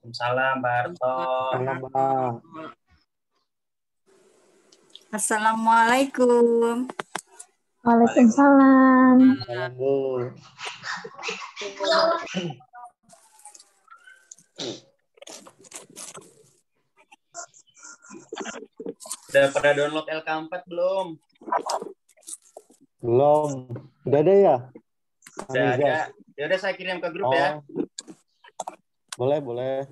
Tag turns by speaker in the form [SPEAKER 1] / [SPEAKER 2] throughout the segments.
[SPEAKER 1] Waalaikumsalam, Pak Harto.
[SPEAKER 2] Salam, Pak.
[SPEAKER 3] Assalamualaikum.
[SPEAKER 4] Waalaikumsalam.
[SPEAKER 2] Salam, Bu.
[SPEAKER 1] Udah pada download LK4 belum?
[SPEAKER 2] Belum. Udah ada ya?
[SPEAKER 1] Udah
[SPEAKER 2] Amiza?
[SPEAKER 1] ada. Ya udah saya kirim ke grup ya.
[SPEAKER 2] Boleh, boleh.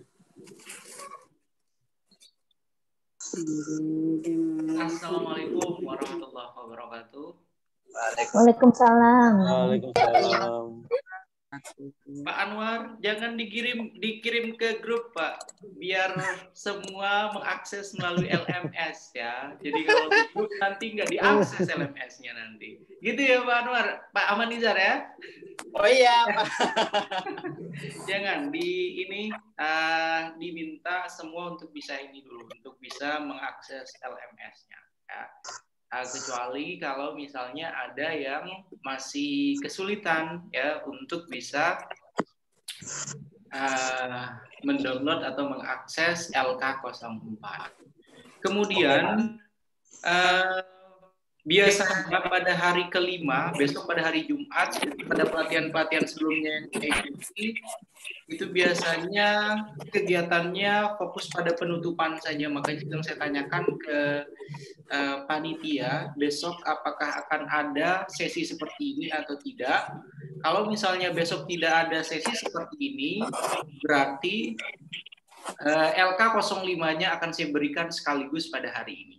[SPEAKER 5] Assalamualaikum warahmatullahi wabarakatuh.
[SPEAKER 4] Waalaikumsalam.
[SPEAKER 2] Waalaikumsalam.
[SPEAKER 5] Pak Anwar, jangan dikirim ke grup, Pak, biar semua mengakses melalui LMS ya. Jadi kalau di grup nanti nggak diakses LMS-nya nanti. Gitu ya Pak Anwar, Pak Amanizar ya.
[SPEAKER 1] Oh iya, Pak.
[SPEAKER 5] Jangan diminta semua untuk bisa ini dulu, untuk bisa mengakses LMS-nya. Ya. Kecuali kalau misalnya ada yang masih kesulitan ya untuk bisa mendownload atau mengakses LK04. Kemudian biasanya pada hari kelima, besok pada hari Jumat, pada pelatihan-pelatihan sebelumnya yang saya ikuti, itu biasanya kegiatannya fokus pada penutupan saja. Makanya sedang saya tanyakan ke panitia, besok apakah akan ada sesi seperti ini atau tidak. Kalau misalnya besok tidak ada sesi seperti ini, berarti LK05-nya akan saya berikan sekaligus pada hari ini.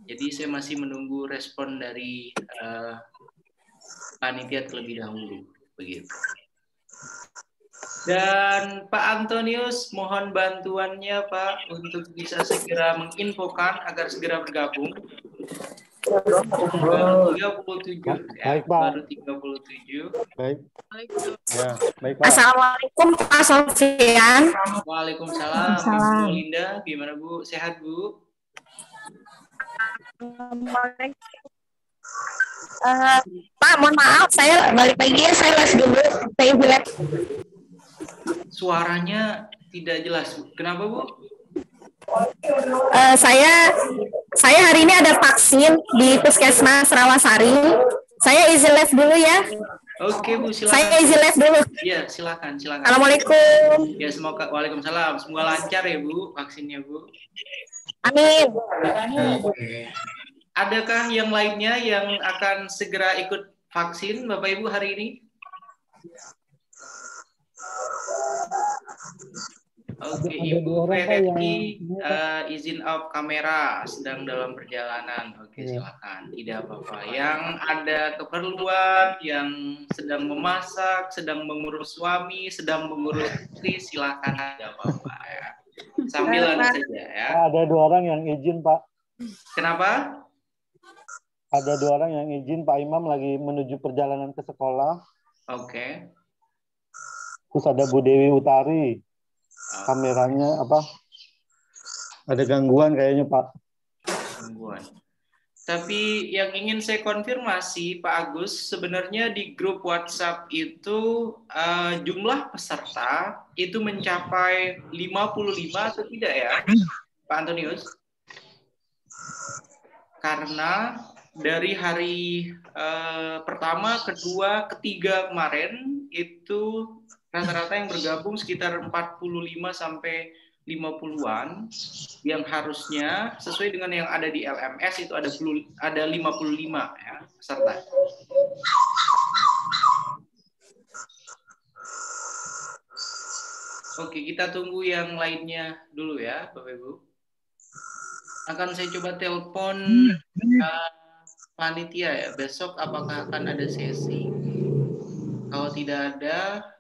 [SPEAKER 5] Jadi saya masih menunggu respon dari panitia terlebih dahulu, begitu. Dan Pak Antonius, mohon bantuannya Pak untuk bisa segera menginfokan agar segera bergabung. Baru 37
[SPEAKER 2] Baik,
[SPEAKER 5] ya,
[SPEAKER 2] Pak.
[SPEAKER 5] baru 37.
[SPEAKER 2] Baik. Ya, baik, Pak.
[SPEAKER 4] Assalamualaikum Pak Sofian.
[SPEAKER 5] Waalaikumsalam.
[SPEAKER 4] Waalaikumsalam.
[SPEAKER 5] Bu Linda, gimana Bu? Sehat Bu?
[SPEAKER 4] Pak, mohon maaf, saya balik lagi ya, saya les dulu. Saya bilang.
[SPEAKER 5] Suaranya tidak jelas. Kenapa Bu?
[SPEAKER 4] Saya hari ini ada vaksin di Puskesmas Rawasari. Saya izin les dulu ya.
[SPEAKER 5] Oke Bu, silakan.
[SPEAKER 4] Saya izin les dulu.
[SPEAKER 5] Iya, silakan.
[SPEAKER 4] Assalamualaikum.
[SPEAKER 5] Ya, semoga waalaikumsalam. Semoga lancar ya Bu vaksinnya Bu.
[SPEAKER 4] Amin.
[SPEAKER 5] Adakah yang lainnya yang akan segera ikut vaksin Bapak Ibu hari ini? Oke, Ibu Fredki izin off kamera, sedang dalam perjalanan. Oke, silakan. Tidak apa-apa. Yang ada keperluan, yang sedang memasak, sedang mengurus suami, sedang mengurus istri, silakan. Tidak apa-apa ya. Sambilan saja ya.
[SPEAKER 2] Ada 2 orang yang izin, Pak.
[SPEAKER 5] Kenapa?
[SPEAKER 2] Ada 2 orang yang izin, Pak Imam lagi menuju perjalanan ke sekolah.
[SPEAKER 5] Oke.
[SPEAKER 2] Terus ada Bu Dewi Utari. Kameranya apa? Ada gangguan kayaknya, Pak.
[SPEAKER 5] Gangguan. Tapi yang ingin saya konfirmasi, Pak Agus, sebenarnya di grup WhatsApp itu jumlah peserta itu mencapai 55 atau tidak ya, Pak Antonius? Karena dari hari pertama, kedua, ketiga kemarin itu rata-rata yang bergabung sekitar 45 sampai 50-an, yang harusnya sesuai dengan yang ada di LMS itu ada 55 ya peserta. Oke, kita tunggu yang lainnya dulu ya, Bapak Ibu. Akan saya coba telepon panitia ya, besok apakah akan ada sesi. Kalau tidak ada,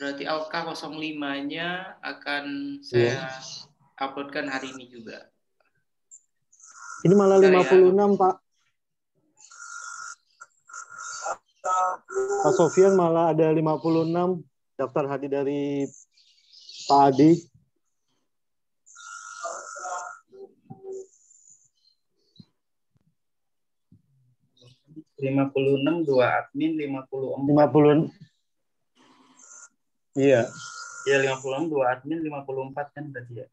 [SPEAKER 5] berarti LK05-nya akan saya uploadkan hari ini juga.
[SPEAKER 2] Ini malah 56, ya. Pak. Pak Sofian malah ada 56 daftar hadir dari Pak Adi.
[SPEAKER 1] ...56, 2 admin, 50.
[SPEAKER 2] Iya.
[SPEAKER 1] Ya 56, 2 admin 54 kan berarti ya.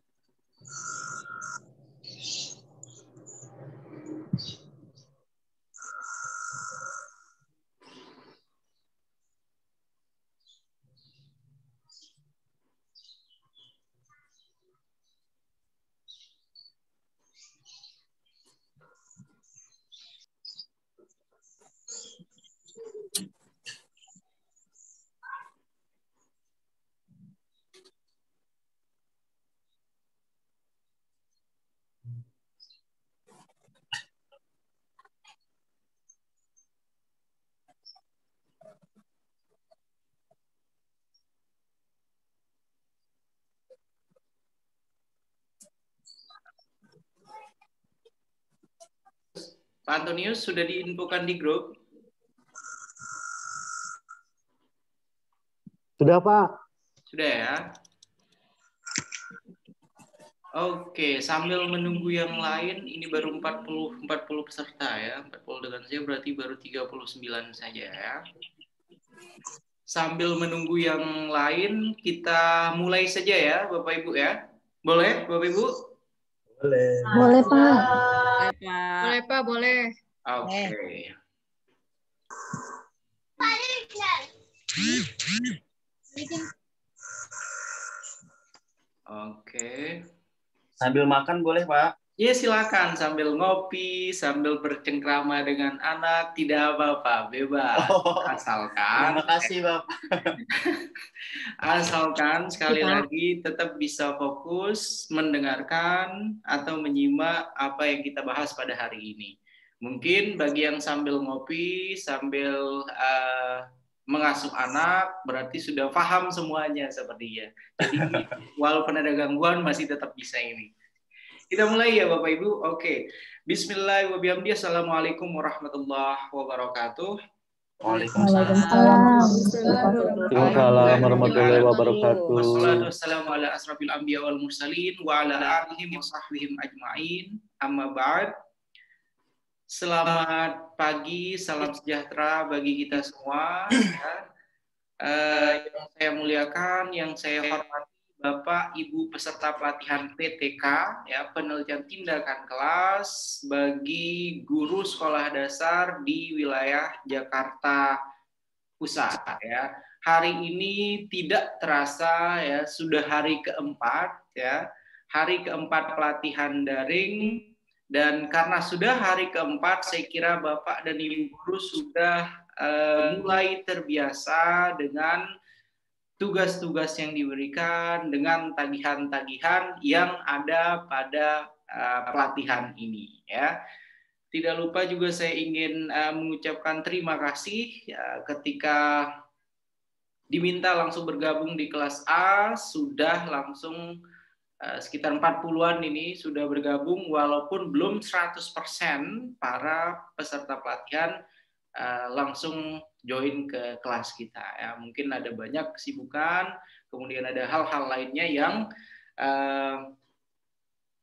[SPEAKER 5] Pak Antonius sudah diinfokan di grup?
[SPEAKER 2] Sudah, Pak.
[SPEAKER 5] Sudah ya? Oke, sambil menunggu yang lain, ini baru 40 peserta ya. 40 dengan saya berarti baru 39 saja ya. Sambil menunggu yang lain, kita mulai saja ya, Bapak Ibu ya. Boleh, Bapak Ibu?
[SPEAKER 1] Boleh.
[SPEAKER 4] Boleh, Pak.
[SPEAKER 3] Boleh, Pak, boleh.
[SPEAKER 5] Oke. Oke.
[SPEAKER 1] Sambil makan boleh, Pak?
[SPEAKER 5] Ya silakan sambil ngopi, sambil bercengkrama dengan anak, tidak apa-apa, bebas. Asalkan
[SPEAKER 1] Terima kasih, Bapak.
[SPEAKER 5] asalkan sekali lagi tetap bisa fokus mendengarkan atau menyimak apa yang kita bahas pada hari ini. Mungkin bagi yang sambil ngopi, sambil mengasuh anak, berarti sudah paham semuanya sepertinya. Jadi walaupun ada gangguan masih tetap bisa ini. Kita mulai ya Bapak Ibu. Oke. Bismillahirrahmanirrahim. Assalamualaikum warahmatullahi wabarakatuh.
[SPEAKER 1] Waalaikumsalam.
[SPEAKER 2] Waalaikumsalam warahmatullahi wabarakatuh.
[SPEAKER 5] Wassalatu wassalamu ala asrafil anbiya wal mursalin wa ala alihi wa sahbihi ajma'in. Amma ba'd. Selamat pagi, salam sejahtera bagi kita semua. Yang saya muliakan, yang saya hormati Bapak, Ibu peserta pelatihan PTK, ya, penelitian tindakan kelas bagi guru sekolah dasar di wilayah Jakarta Pusat. Ya. Hari ini tidak terasa, ya, sudah hari keempat, ya, hari keempat pelatihan daring. Dan karena sudah hari keempat, saya kira Bapak dan Ibu guru sudah mulai terbiasa dengan tugas-tugas yang diberikan, dengan tagihan-tagihan yang ada pada pelatihan ini. Ya. Tidak lupa juga saya ingin mengucapkan terima kasih ketika diminta langsung bergabung di kelas A, sudah langsung sekitar 40-an ini sudah bergabung, walaupun belum 100% para peserta pelatihan langsung join ke kelas kita. Ya, mungkin ada banyak kesibukan, kemudian ada hal-hal lainnya yang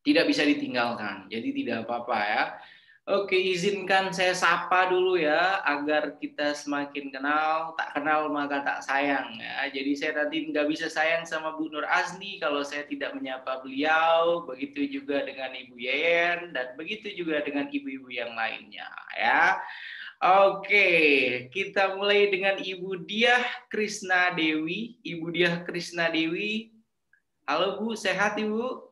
[SPEAKER 5] tidak bisa ditinggalkan. Jadi tidak apa-apa ya. Oke, izinkan saya sapa dulu ya, agar kita semakin kenal. Tak kenal maka tak sayang ya. Jadi saya tadi nggak bisa sayang sama Bu Nur Azni kalau saya tidak menyapa beliau. Begitu juga dengan Ibu Yeyen, dan begitu juga dengan ibu-ibu yang lainnya ya. Oke, kita mulai dengan Ibu Diah Krisna Dewi. Ibu Diah Krisna Dewi. Halo Bu, sehat Ibu?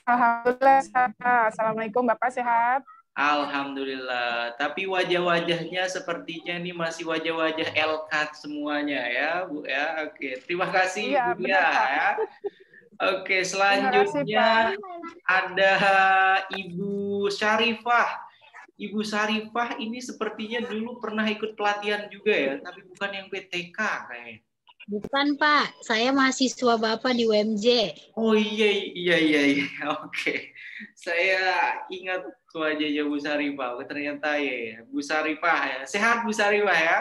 [SPEAKER 3] Alhamdulillah sehat. Assalamualaikum, Bapak sehat?
[SPEAKER 5] Alhamdulillah. Tapi wajah-wajahnya sepertinya ini masih wajah-wajah LK semuanya ya, Bu ya. Oke, terima kasih
[SPEAKER 3] Iya,
[SPEAKER 5] Bu Diah ya. Oke, selanjutnya ada Ibu Syarifah. Ibu Syarifah ini sepertinya dulu pernah ikut pelatihan juga ya, tapi bukan yang PTK kayaknya.
[SPEAKER 6] Bukan Pak, saya mahasiswa Bapak di UMJ.
[SPEAKER 5] Oh iya. Oke. Saya ingat wajahnya Bu Syarifah. Ternyata ya, Bu Syarifah ya. Sehat Bu Syarifah ya?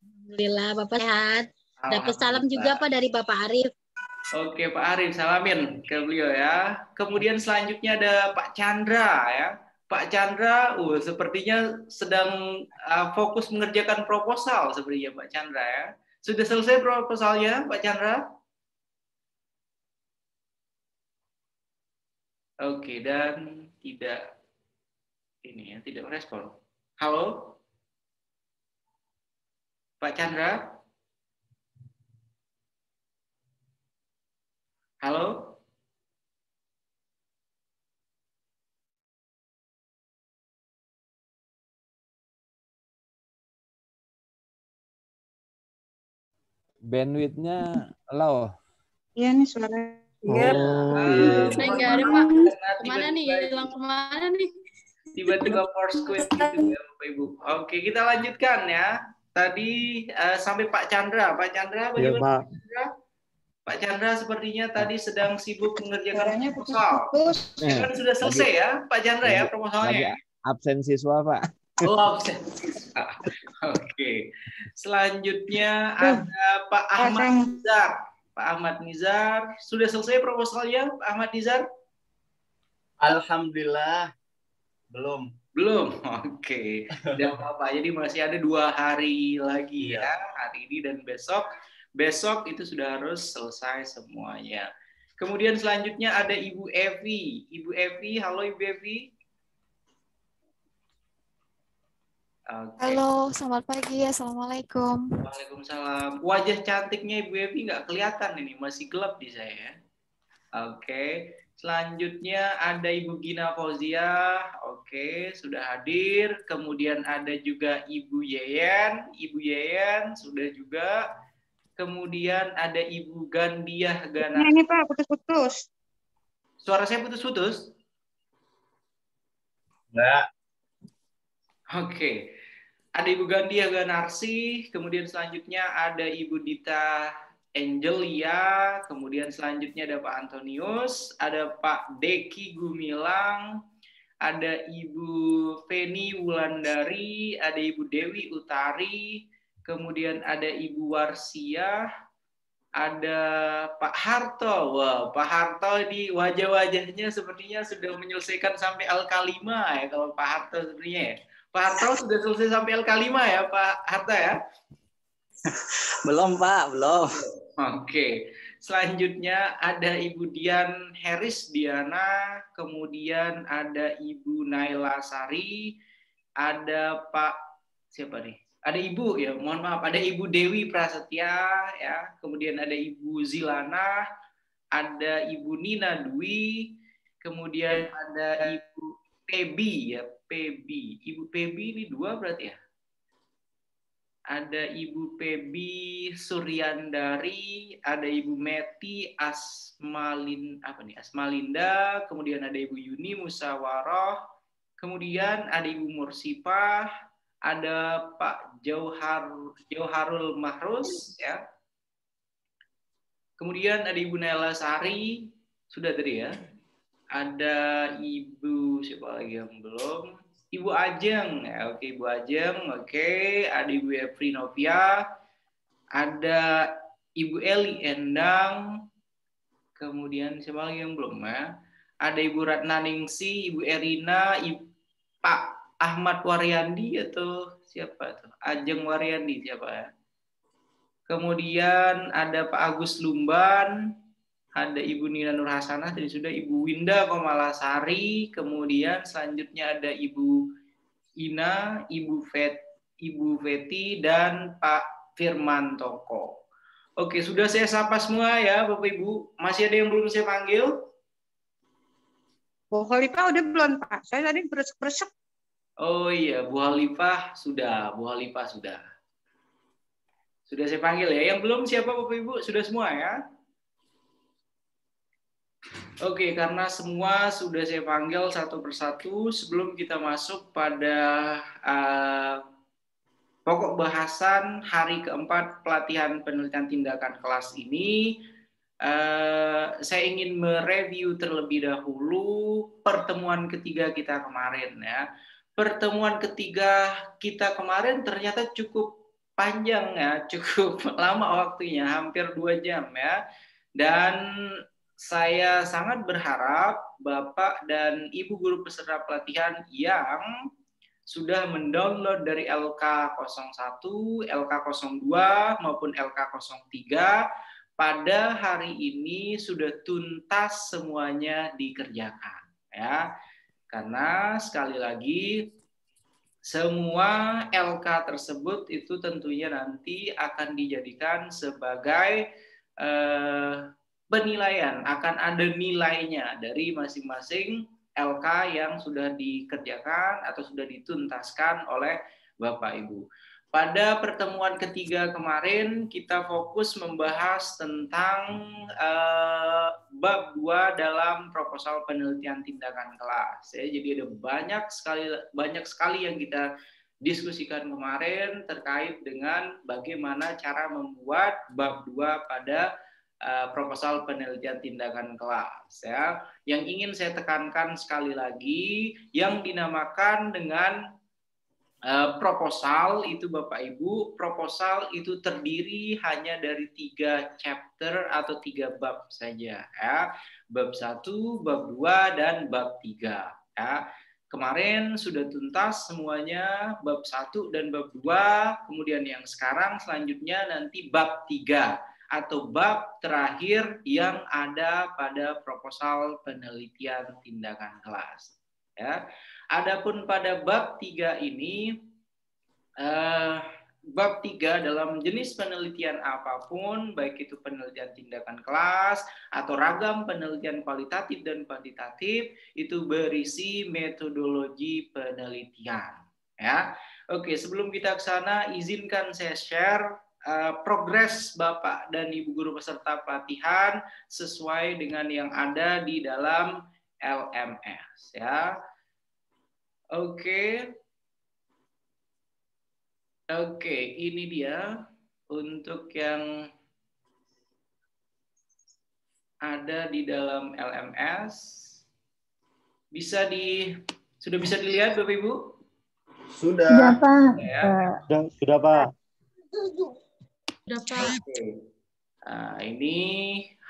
[SPEAKER 6] Alhamdulillah Bapak sehat. Dapat salam juga Pak dari Bapak Arif.
[SPEAKER 5] Oke Pak Arif, salamin ke beliau ya. Kemudian selanjutnya ada Pak Chandra ya. Pak Chandra, sepertinya sedang fokus mengerjakan proposal sepertinya Pak Chandra ya. Sudah selesai proposalnya, Pak Chandra? Oke, dan tidak merespon. Halo, Pak Chandra? Halo?
[SPEAKER 7] Bandwidth-nya low.
[SPEAKER 6] Iya nih suara.
[SPEAKER 3] Iya.
[SPEAKER 5] Saya
[SPEAKER 3] nggak ada, Pak.
[SPEAKER 5] Kemana
[SPEAKER 3] nih? Hilang kemana nih?
[SPEAKER 5] Tiba-tiba force quit gitu ya, Bapak Ibu. Oke, kita lanjutkan ya. Tadi sampai Pak Chandra. Pak Chandra,
[SPEAKER 2] Iya,
[SPEAKER 5] bagaimana
[SPEAKER 2] Pak.
[SPEAKER 5] Pak Chandra? Pak Chandra sepertinya tadi sedang sibuk mengerjakan
[SPEAKER 6] Suaranya
[SPEAKER 5] proposal.
[SPEAKER 6] putus-putus.
[SPEAKER 5] Kan sudah selesai ya, Pak Chandra ya,
[SPEAKER 7] Lagi
[SPEAKER 5] proposalnya.
[SPEAKER 7] absen siswa, Pak.
[SPEAKER 5] Oh, absen. Oke. Selanjutnya ada Pak Ahmad Nizar. Pak Ahmad Nizar, sudah selesai proposalnya, Pak Ahmad Nizar?
[SPEAKER 1] Alhamdulillah belum.
[SPEAKER 5] Belum. Oke. Tidak apa-apa. Jadi masih ada 2 hari lagi
[SPEAKER 1] Iya.
[SPEAKER 5] ya, hari ini dan besok. Besok itu sudah harus selesai semuanya. Kemudian selanjutnya ada Ibu Evi. Ibu Evi, halo Ibu Evi. Oke.
[SPEAKER 8] Halo, selamat pagi. Assalamualaikum.
[SPEAKER 5] Waalaikumsalam. Wajah cantiknya Ibu Evi nggak kelihatan ini, masih gelap di saya. Oke. Selanjutnya ada Ibu Gina Fauzia. Oke, sudah hadir. Kemudian ada juga Ibu Yeyen. Ibu Yeyen sudah juga. Kemudian ada Ibu Gandiah Gana.
[SPEAKER 6] Ini Pak, putus-putus.
[SPEAKER 5] Suara saya putus-putus?
[SPEAKER 1] Enggak.
[SPEAKER 5] Oke. Ada Ibu Gandiah Ganarsi, kemudian selanjutnya ada Ibu Dita Angelia, kemudian selanjutnya ada Pak Antonius, ada Pak Deki Gumilang, ada Ibu Feni Wulandari, ada Ibu Dewi Utari, kemudian ada Ibu Warsia, ada Pak Harto. Wah, Pak Harto di wajah-wajahnya sepertinya sudah menyelesaikan sampai Al-Kalimah ya, kalau Pak Harto sebenarnya ya. Pak Harto sudah selesai sampai Al-Kalimah ya, Pak Harto ya?
[SPEAKER 1] Belum, Pak, belum.
[SPEAKER 5] Oke. Selanjutnya ada Ibu Dian Heris Diana, kemudian ada Ibu Naila Sari, ada Pak siapa nih? Ada Ibu ya, mohon maaf, ada Ibu Dewi Prasetya ya, kemudian ada Ibu Zilana, ada Ibu Nina Dwi, kemudian ada Ibu Pebi ya, Pebi. Ibu Pebi ini 2 berarti ya? Ada Ibu Pebi Suryandari, ada Ibu Meti Asmalinda, kemudian ada Ibu Yuni Musawaroh, kemudian ada Ibu Mursipah, ada Pak Jauharul Mahrus ya. Kemudian ada Ibu Naila Sari, sudah tadi ya. Ada Ibu siapa lagi yang belum? Ibu Ajeng, ya, oke Ibu Ajeng, oke. Ada Ibu Efri Novia, ada Ibu Eli Endang, kemudian siapa lagi yang belum ya? Ada Ibu Ratnaningsi, Ibu Erina, Pak Ahmad Waryandi atau siapa tuh? Ajeng Waryandi siapa ya? Kemudian ada Pak Agus Lumban, ada Ibu Nina Nur Hasanah, tadi sudah Ibu Winda Komalasari, kemudian selanjutnya ada Ibu Ina, Ibu Feti, dan Pak Firman Toko. Oke, sudah saya sapa semua ya Bapak Ibu. Masih ada yang belum saya panggil?
[SPEAKER 6] Bu Khalifah udah belum Pak? Saya tadi beresek-beresek.
[SPEAKER 5] Oh iya, Bu Khalifah sudah, Bu Khalifah sudah. Sudah saya panggil ya. Yang belum siapa Bapak Ibu? Sudah semua ya? Oke, karena semua sudah saya panggil satu persatu, sebelum kita masuk pada pokok bahasan hari keempat pelatihan penelitian tindakan kelas ini, saya ingin mereview terlebih dahulu pertemuan ketiga kita kemarin ya. Pertemuan ketiga kita kemarin ternyata cukup panjang ya, cukup lama waktunya, hampir 2 jam ya. Dan saya sangat berharap Bapak dan Ibu guru peserta pelatihan yang sudah mendownload dari LK01, LK02 maupun LK03, pada hari ini sudah tuntas semuanya dikerjakan, ya. Karena sekali lagi semua LK tersebut itu tentunya nanti akan dijadikan sebagai penilaian, akan ada nilainya dari masing-masing LK yang sudah dikerjakan atau sudah dituntaskan oleh Bapak Ibu. Pada pertemuan ketiga kemarin kita fokus membahas tentang bab 2 dalam proposal penelitian tindakan kelas. Ya, jadi ada banyak sekali yang kita diskusikan kemarin terkait dengan bagaimana cara membuat bab 2 pada proposal penelitian tindakan kelas, ya. Yang ingin saya tekankan sekali lagi, yang dinamakan dengan proposal itu Bapak Ibu, proposal itu terdiri hanya dari 3 chapter atau 3 bab saja, ya. Bab 1, bab 2 dan bab 3, ya. Kemarin sudah tuntas semuanya bab 1 dan bab 2, kemudian yang sekarang selanjutnya nanti bab 3 atau bab terakhir yang ada pada proposal penelitian tindakan kelas, ya. Adapun pada bab 3 ini, bab 3 dalam jenis penelitian apapun, baik itu penelitian tindakan kelas atau ragam penelitian kualitatif dan kuantitatif, itu berisi metodologi penelitian, ya. Oke, sebelum kita ke sana, izinkan saya share progres Bapak dan Ibu guru peserta pelatihan sesuai dengan yang ada di dalam LMS, ya. Oke, ini dia untuk yang ada di dalam LMS. Sudah bisa dilihat Bapak Ibu?
[SPEAKER 1] Sudah.
[SPEAKER 4] Sudah, Pak.
[SPEAKER 5] Ya.
[SPEAKER 2] Sudah, Pak.
[SPEAKER 5] Oke. Nah,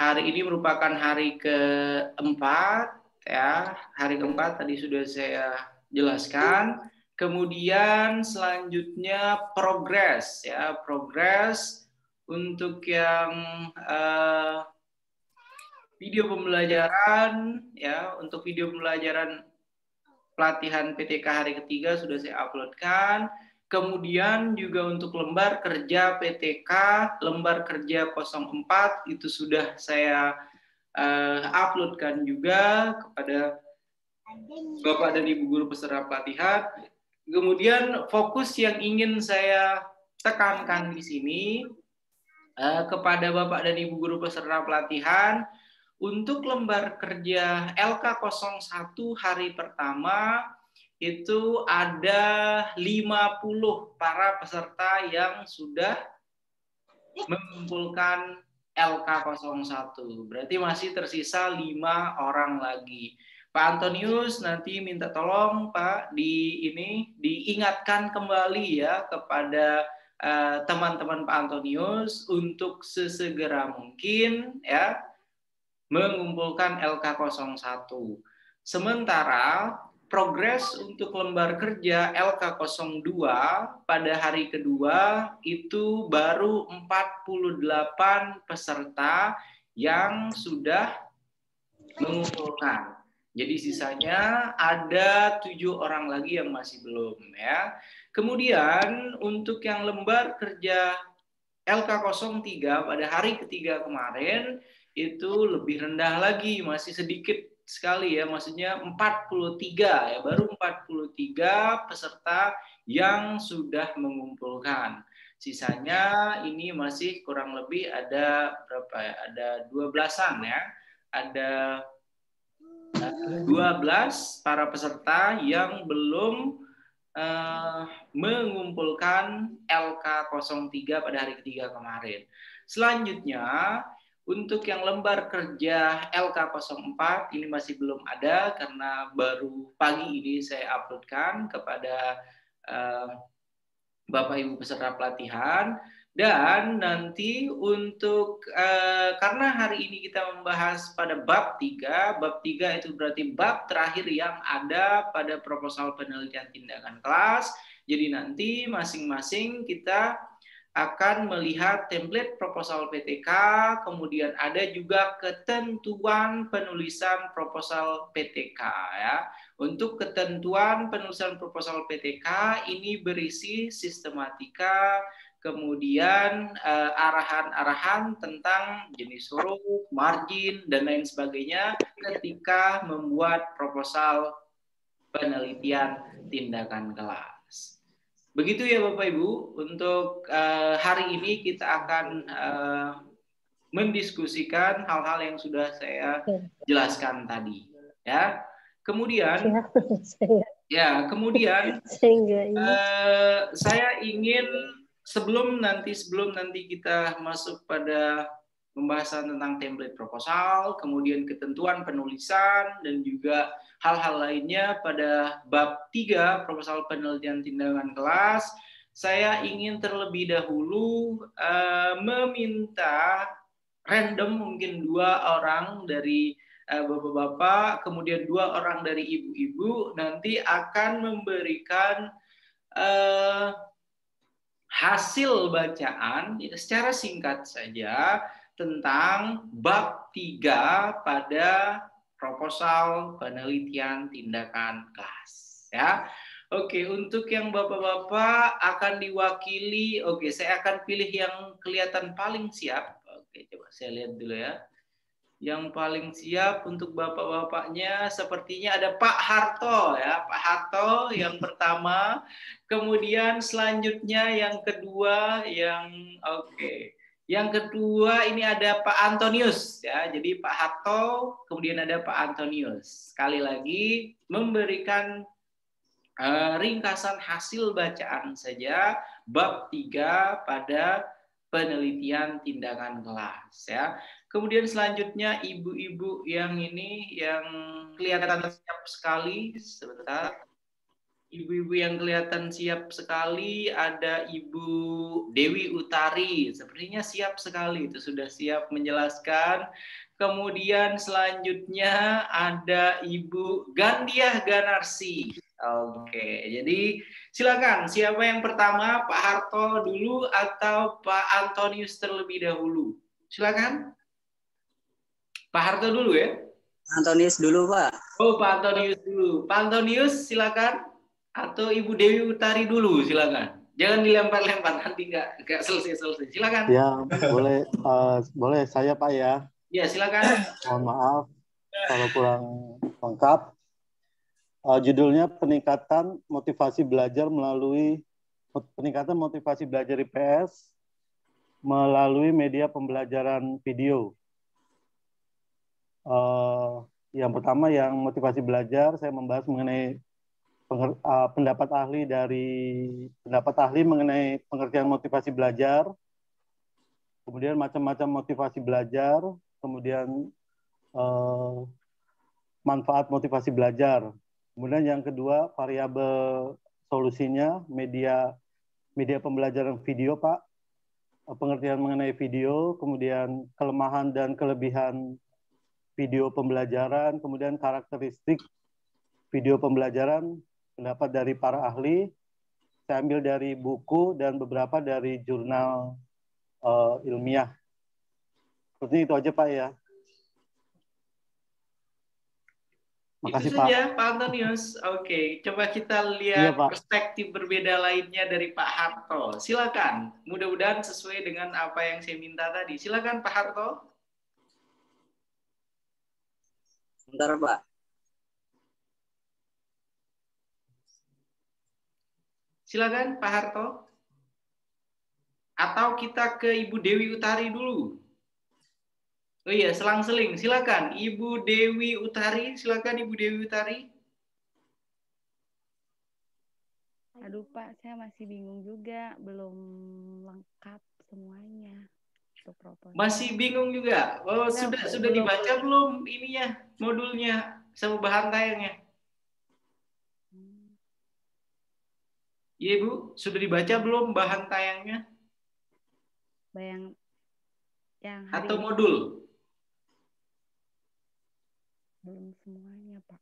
[SPEAKER 5] hari ini merupakan hari keempat, ya. Hari keempat tadi sudah saya jelaskan. Kemudian selanjutnya progres, ya. Progres untuk yang video pembelajaran, ya. Untuk video pembelajaran pelatihan PTK hari ketiga sudah saya uploadkan. Kemudian juga untuk lembar kerja PTK, lembar kerja 04 itu sudah saya uploadkan juga kepada Bapak dan Ibu guru peserta pelatihan. Kemudian fokus yang ingin saya tekankan di sini kepada Bapak dan Ibu guru peserta pelatihan, untuk lembar kerja LK01 hari pertama itu ada 50 para peserta yang sudah mengumpulkan LK01. Berarti masih tersisa 5 orang lagi. Pak Antonius nanti minta tolong Pak diingatkan kembali ya kepada teman-teman Pak Antonius untuk sesegera mungkin ya mengumpulkan LK01. Sementara progres untuk lembar kerja LK02 pada hari kedua itu baru 48 peserta yang sudah mengumpulkan. Jadi sisanya ada 7 orang lagi yang masih belum ya. Kemudian untuk yang lembar kerja LK03 pada hari ketiga kemarin itu lebih rendah lagi, masih sedikit sekali ya, maksudnya 43 ya, baru 43 peserta yang sudah mengumpulkan. Sisanya ini masih kurang lebih ada berapa ya? Ada 12-an ya. Ada 12 para peserta yang belum mengumpulkan LK03 pada hari ketiga kemarin. Selanjutnya untuk yang lembar kerja LK04 ini masih belum ada karena baru pagi ini saya uploadkan kepada Bapak Ibu peserta pelatihan. Dan nanti untuk karena hari ini kita membahas pada bab 3 itu berarti bab terakhir yang ada pada proposal penelitian tindakan kelas. Jadi nanti masing-masing kita akan melihat template proposal PTK, kemudian ada juga ketentuan penulisan proposal PTK ya. Untuk ketentuan penulisan proposal PTK ini berisi sistematika, kemudian arahan-arahan tentang jenis huruf, margin, dan lain sebagainya ketika membuat proposal penelitian tindakan kelas. Begitu ya Bapak Ibu, untuk hari ini kita akan mendiskusikan hal-hal yang sudah saya jelaskan tadi. Ya, kemudian saya ingin sebelum nanti kita masuk pada pembahasan tentang template proposal, kemudian ketentuan penulisan, dan juga hal-hal lainnya pada bab 3 proposal penelitian tindakan kelas, saya ingin terlebih dahulu meminta random mungkin 2 orang dari bapak-bapak, kemudian 2 orang dari ibu-ibu, nanti akan memberikan hasil bacaan secara singkat saja tentang bab 3 pada proposal penelitian tindakan kelas ya. Oke, untuk yang bapak-bapak akan diwakili, saya akan pilih yang kelihatan paling siap. Oke, coba saya lihat dulu ya. Yang paling siap untuk bapak-bapaknya sepertinya ada Pak Harto ya, Pak Harto yang pertama, kemudian selanjutnya yang kedua yang kedua ini ada Pak Antonius ya. Jadi Pak Harto, kemudian ada Pak Antonius. Sekali lagi memberikan ringkasan hasil bacaan saja bab 3 pada penelitian tindakan kelas ya. Kemudian selanjutnya ibu-ibu yang ini yang kelihatan siap sekali, sebentar. Ibu-ibu yang kelihatan siap sekali ada Ibu Dewi Utari, sepertinya siap sekali, itu sudah siap menjelaskan. Kemudian selanjutnya ada Ibu Gandiah Ganarsi. Oke, jadi silakan siapa yang pertama, Pak Harto dulu atau Pak Antonius terlebih dahulu? Silakan. Pak Harto dulu ya.
[SPEAKER 9] Antonius dulu, Pak.
[SPEAKER 5] Oh, Pak Antonius dulu. Pak Antonius silakan. Atau Ibu Dewi Utari dulu, silakan. Jangan dilempar-lempar, nanti nggak selesai-selesai. Silakan.
[SPEAKER 2] Ya, boleh saya Pak ya.
[SPEAKER 5] Ya, silakan.
[SPEAKER 2] Mohon maaf kalau kurang lengkap. Judulnya peningkatan motivasi belajar IPS melalui media pembelajaran video. Yang pertama yang motivasi belajar, saya membahas mengenai pendapat ahli mengenai pengertian motivasi belajar, kemudian macam-macam motivasi belajar, kemudian manfaat motivasi belajar. Kemudian yang kedua variabel solusinya media pembelajaran video, Pak. Pengertian mengenai video, kemudian kelemahan dan kelebihan video pembelajaran, kemudian karakteristik video pembelajaran, pendapat dari para ahli, saya ambil dari buku dan beberapa dari jurnal ilmiah. Seperti itu aja Pak ya. Makasih
[SPEAKER 5] itu saja Pak Antonius. Oke, coba kita lihat perspektif berbeda lainnya dari Pak Harto. Silakan. Mudah-mudahan sesuai dengan apa yang saya minta tadi. Silakan Pak Harto.
[SPEAKER 9] Sebentar Pak.
[SPEAKER 5] Silakan Pak Harto. Atau kita ke Ibu Dewi Utari dulu. Oh iya, selang-seling. Silakan Ibu Dewi Utari, silakan Ibu Dewi Utari.
[SPEAKER 10] Aduh Pak, saya masih bingung juga, belum lengkap semuanya.
[SPEAKER 5] Masih bingung juga. Oh, ya, sudah dibaca belum ininya, modulnya sama bahan tayangnya? Iya Ibu, sudah dibaca belum bahan tayangnya?
[SPEAKER 10] yang hari
[SPEAKER 5] atau
[SPEAKER 10] ini
[SPEAKER 5] modul?
[SPEAKER 10] belum semuanya, Pak.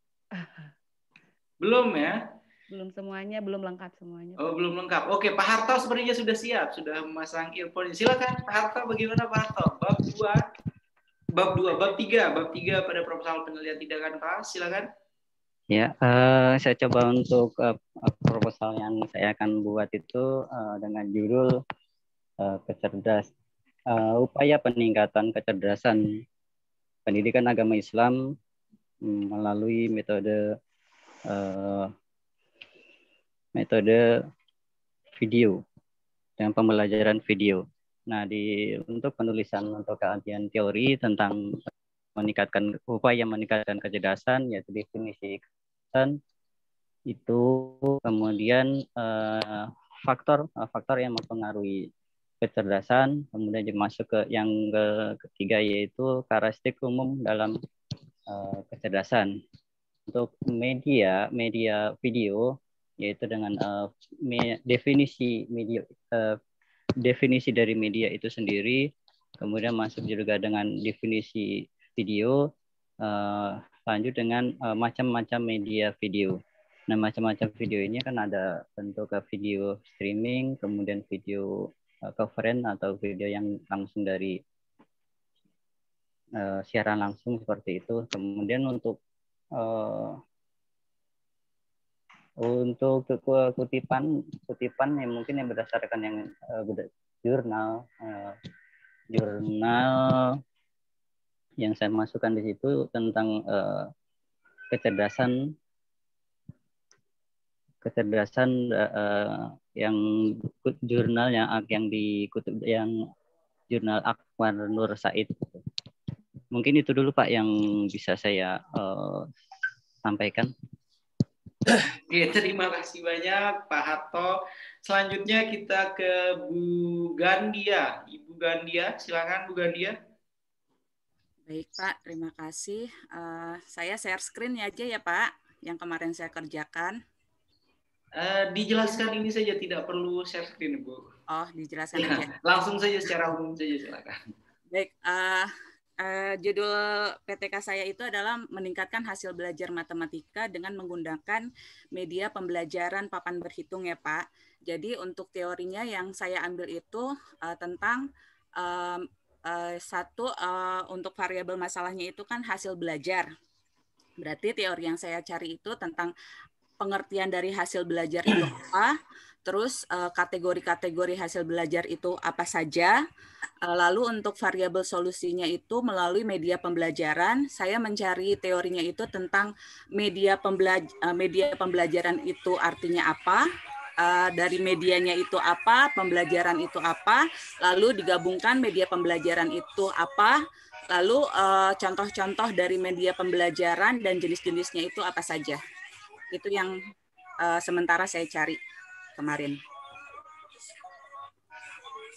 [SPEAKER 5] Belum ya?
[SPEAKER 10] Belum semuanya, belum lengkap semuanya.
[SPEAKER 5] Oh, belum lengkap. Oke, Pak Harto sepertinya sudah siap, sudah memasang earphone. Silakan Pak Harto, bagaimana Pak Harto? Bab 3 pada proposal penelitian tindakan kelas, silakan.
[SPEAKER 9] Ya, saya coba untuk proposal yang saya akan buat itu dengan judul upaya peningkatan kecerdasan pendidikan agama Islam melalui metode video dan pembelajaran video. Nah, untuk penulisan untuk kajian teori tentang upaya meningkatkan kecerdasan, yaitu definisi kecerdasan itu, kemudian faktor yang mempengaruhi kecerdasan, kemudian masuk ke yang ketiga yaitu karakteristik umum dalam kecerdasan. Untuk media video yaitu dengan definisi dari media itu sendiri, kemudian masuk juga dengan definisi video, lanjut dengan macam-macam media video. Nah, macam-macam video ini kan ada bentuk video streaming, kemudian video conference atau video yang langsung dari siaran langsung seperti itu. Kemudian untuk kutipan yang mungkin yang berdasarkan yang jurnal yang saya masukkan di situ tentang kecerdasan yang jurnal yang dikutip yang jurnal Akbar Nur Said. Mungkin itu dulu Pak yang bisa saya sampaikan.
[SPEAKER 5] Oke, terima kasih banyak Pak Harto. Selanjutnya kita ke Bu Gandia. Ibu Gandia, silakan Bu Gandia.
[SPEAKER 11] Baik Pak, terima kasih. Saya share screen aja ya Pak, yang kemarin saya kerjakan.
[SPEAKER 5] Dijelaskan ini saja, tidak perlu share screen Bu.
[SPEAKER 11] Oh, dijelaskan aja.
[SPEAKER 5] Langsung saja secara umum saja, silakan.
[SPEAKER 11] Baik, judul PTK saya itu adalah meningkatkan hasil belajar matematika dengan menggunakan media pembelajaran papan berhitung ya Pak. Jadi untuk teorinya yang saya ambil itu tentang untuk variabel masalahnya itu kan hasil belajar. Berarti teori yang saya cari itu tentang pengertian dari hasil belajar itu apa, terus kategori-kategori hasil belajar itu apa saja. Lalu untuk variabel solusinya itu melalui media pembelajaran, saya mencari teorinya itu tentang media pembelajaran itu artinya apa, dari medianya itu apa, pembelajaran itu apa, lalu digabungkan media pembelajaran itu apa, lalu contoh-contoh dari media pembelajaran dan jenis-jenisnya itu apa saja. Itu yang sementara saya cari kemarin.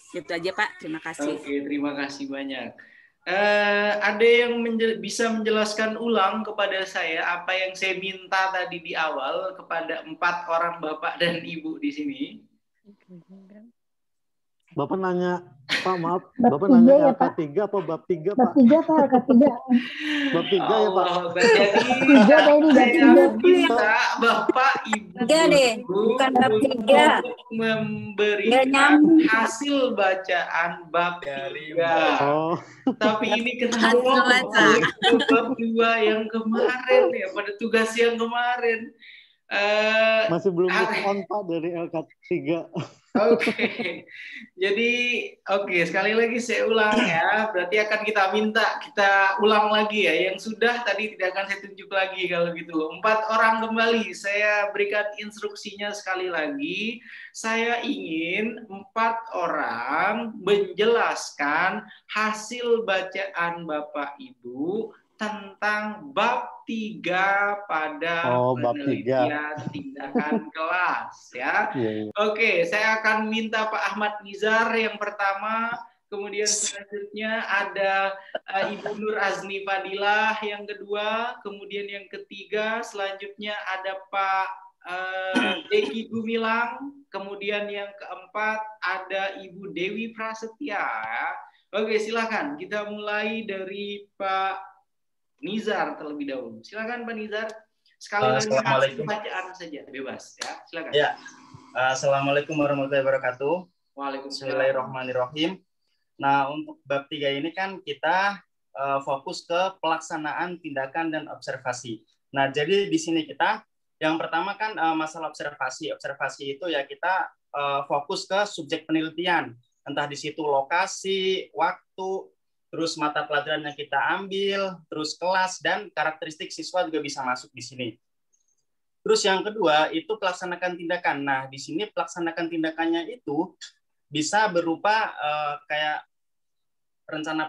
[SPEAKER 11] Itu aja Pak, terima kasih.
[SPEAKER 5] Oke, terima kasih banyak. Ada yang bisa menjelaskan ulang kepada saya apa yang saya minta tadi di awal kepada 4 orang Bapak dan Ibu di sini?
[SPEAKER 2] Bapak nanya, Pak maaf, Bapak nanya LK3 apa bab 3 Pak?
[SPEAKER 12] Bab 3 Pak, LK3.
[SPEAKER 2] Bab 3 ya Pak?
[SPEAKER 5] Jadi saya minta Bapak Ibu
[SPEAKER 4] bukan bab 3.
[SPEAKER 5] memberikan hasil bacaan bab 3.
[SPEAKER 2] Oh.
[SPEAKER 5] Tapi ini kenapa bab 2 yang kemarin ya, pada tugas yang kemarin.
[SPEAKER 2] Masih belum move on Pak dari LK3.
[SPEAKER 5] Oke. Jadi sekali lagi saya ulang ya. Berarti akan kita ulang lagi ya. Yang sudah tadi tidak akan saya tunjuk lagi kalau gitu. 4 orang kembali. Saya berikan instruksinya sekali lagi. Saya ingin 4 orang menjelaskan hasil bacaan Bapak Ibu tentang bab 3 pada penelitian tindakan kelas ya. Oke, saya akan minta Pak Ahmad Nizar yang pertama, kemudian selanjutnya ada Ibu Nur Azni Fadilah yang kedua, kemudian yang ketiga selanjutnya ada Pak Eki Gumilang, kemudian yang keempat ada Ibu Dewi Prasetya. Oke, silakan kita mulai dari Pak Nizar terlebih dahulu. Silakan Pak Nizar. Sekali lagi hasil bacaan saja, bebas ya. Silakan.
[SPEAKER 1] Ya. Assalamualaikum warahmatullahi wabarakatuh.
[SPEAKER 5] Waalaikumsalam.
[SPEAKER 1] Bismillahirrahmanirrahim. Nah, untuk bab 3 ini kan kita fokus ke pelaksanaan tindakan dan observasi. Nah, jadi di sini kita yang pertama kan masalah observasi. Observasi itu ya kita fokus ke subjek penelitian. Entah di situ lokasi, waktu, terus mata pelajaran yang kita ambil, terus kelas, dan karakteristik siswa juga bisa masuk di sini. Terus yang kedua itu pelaksanakan tindakan. Nah, di sini pelaksanakan tindakannya itu bisa berupa kayak rencana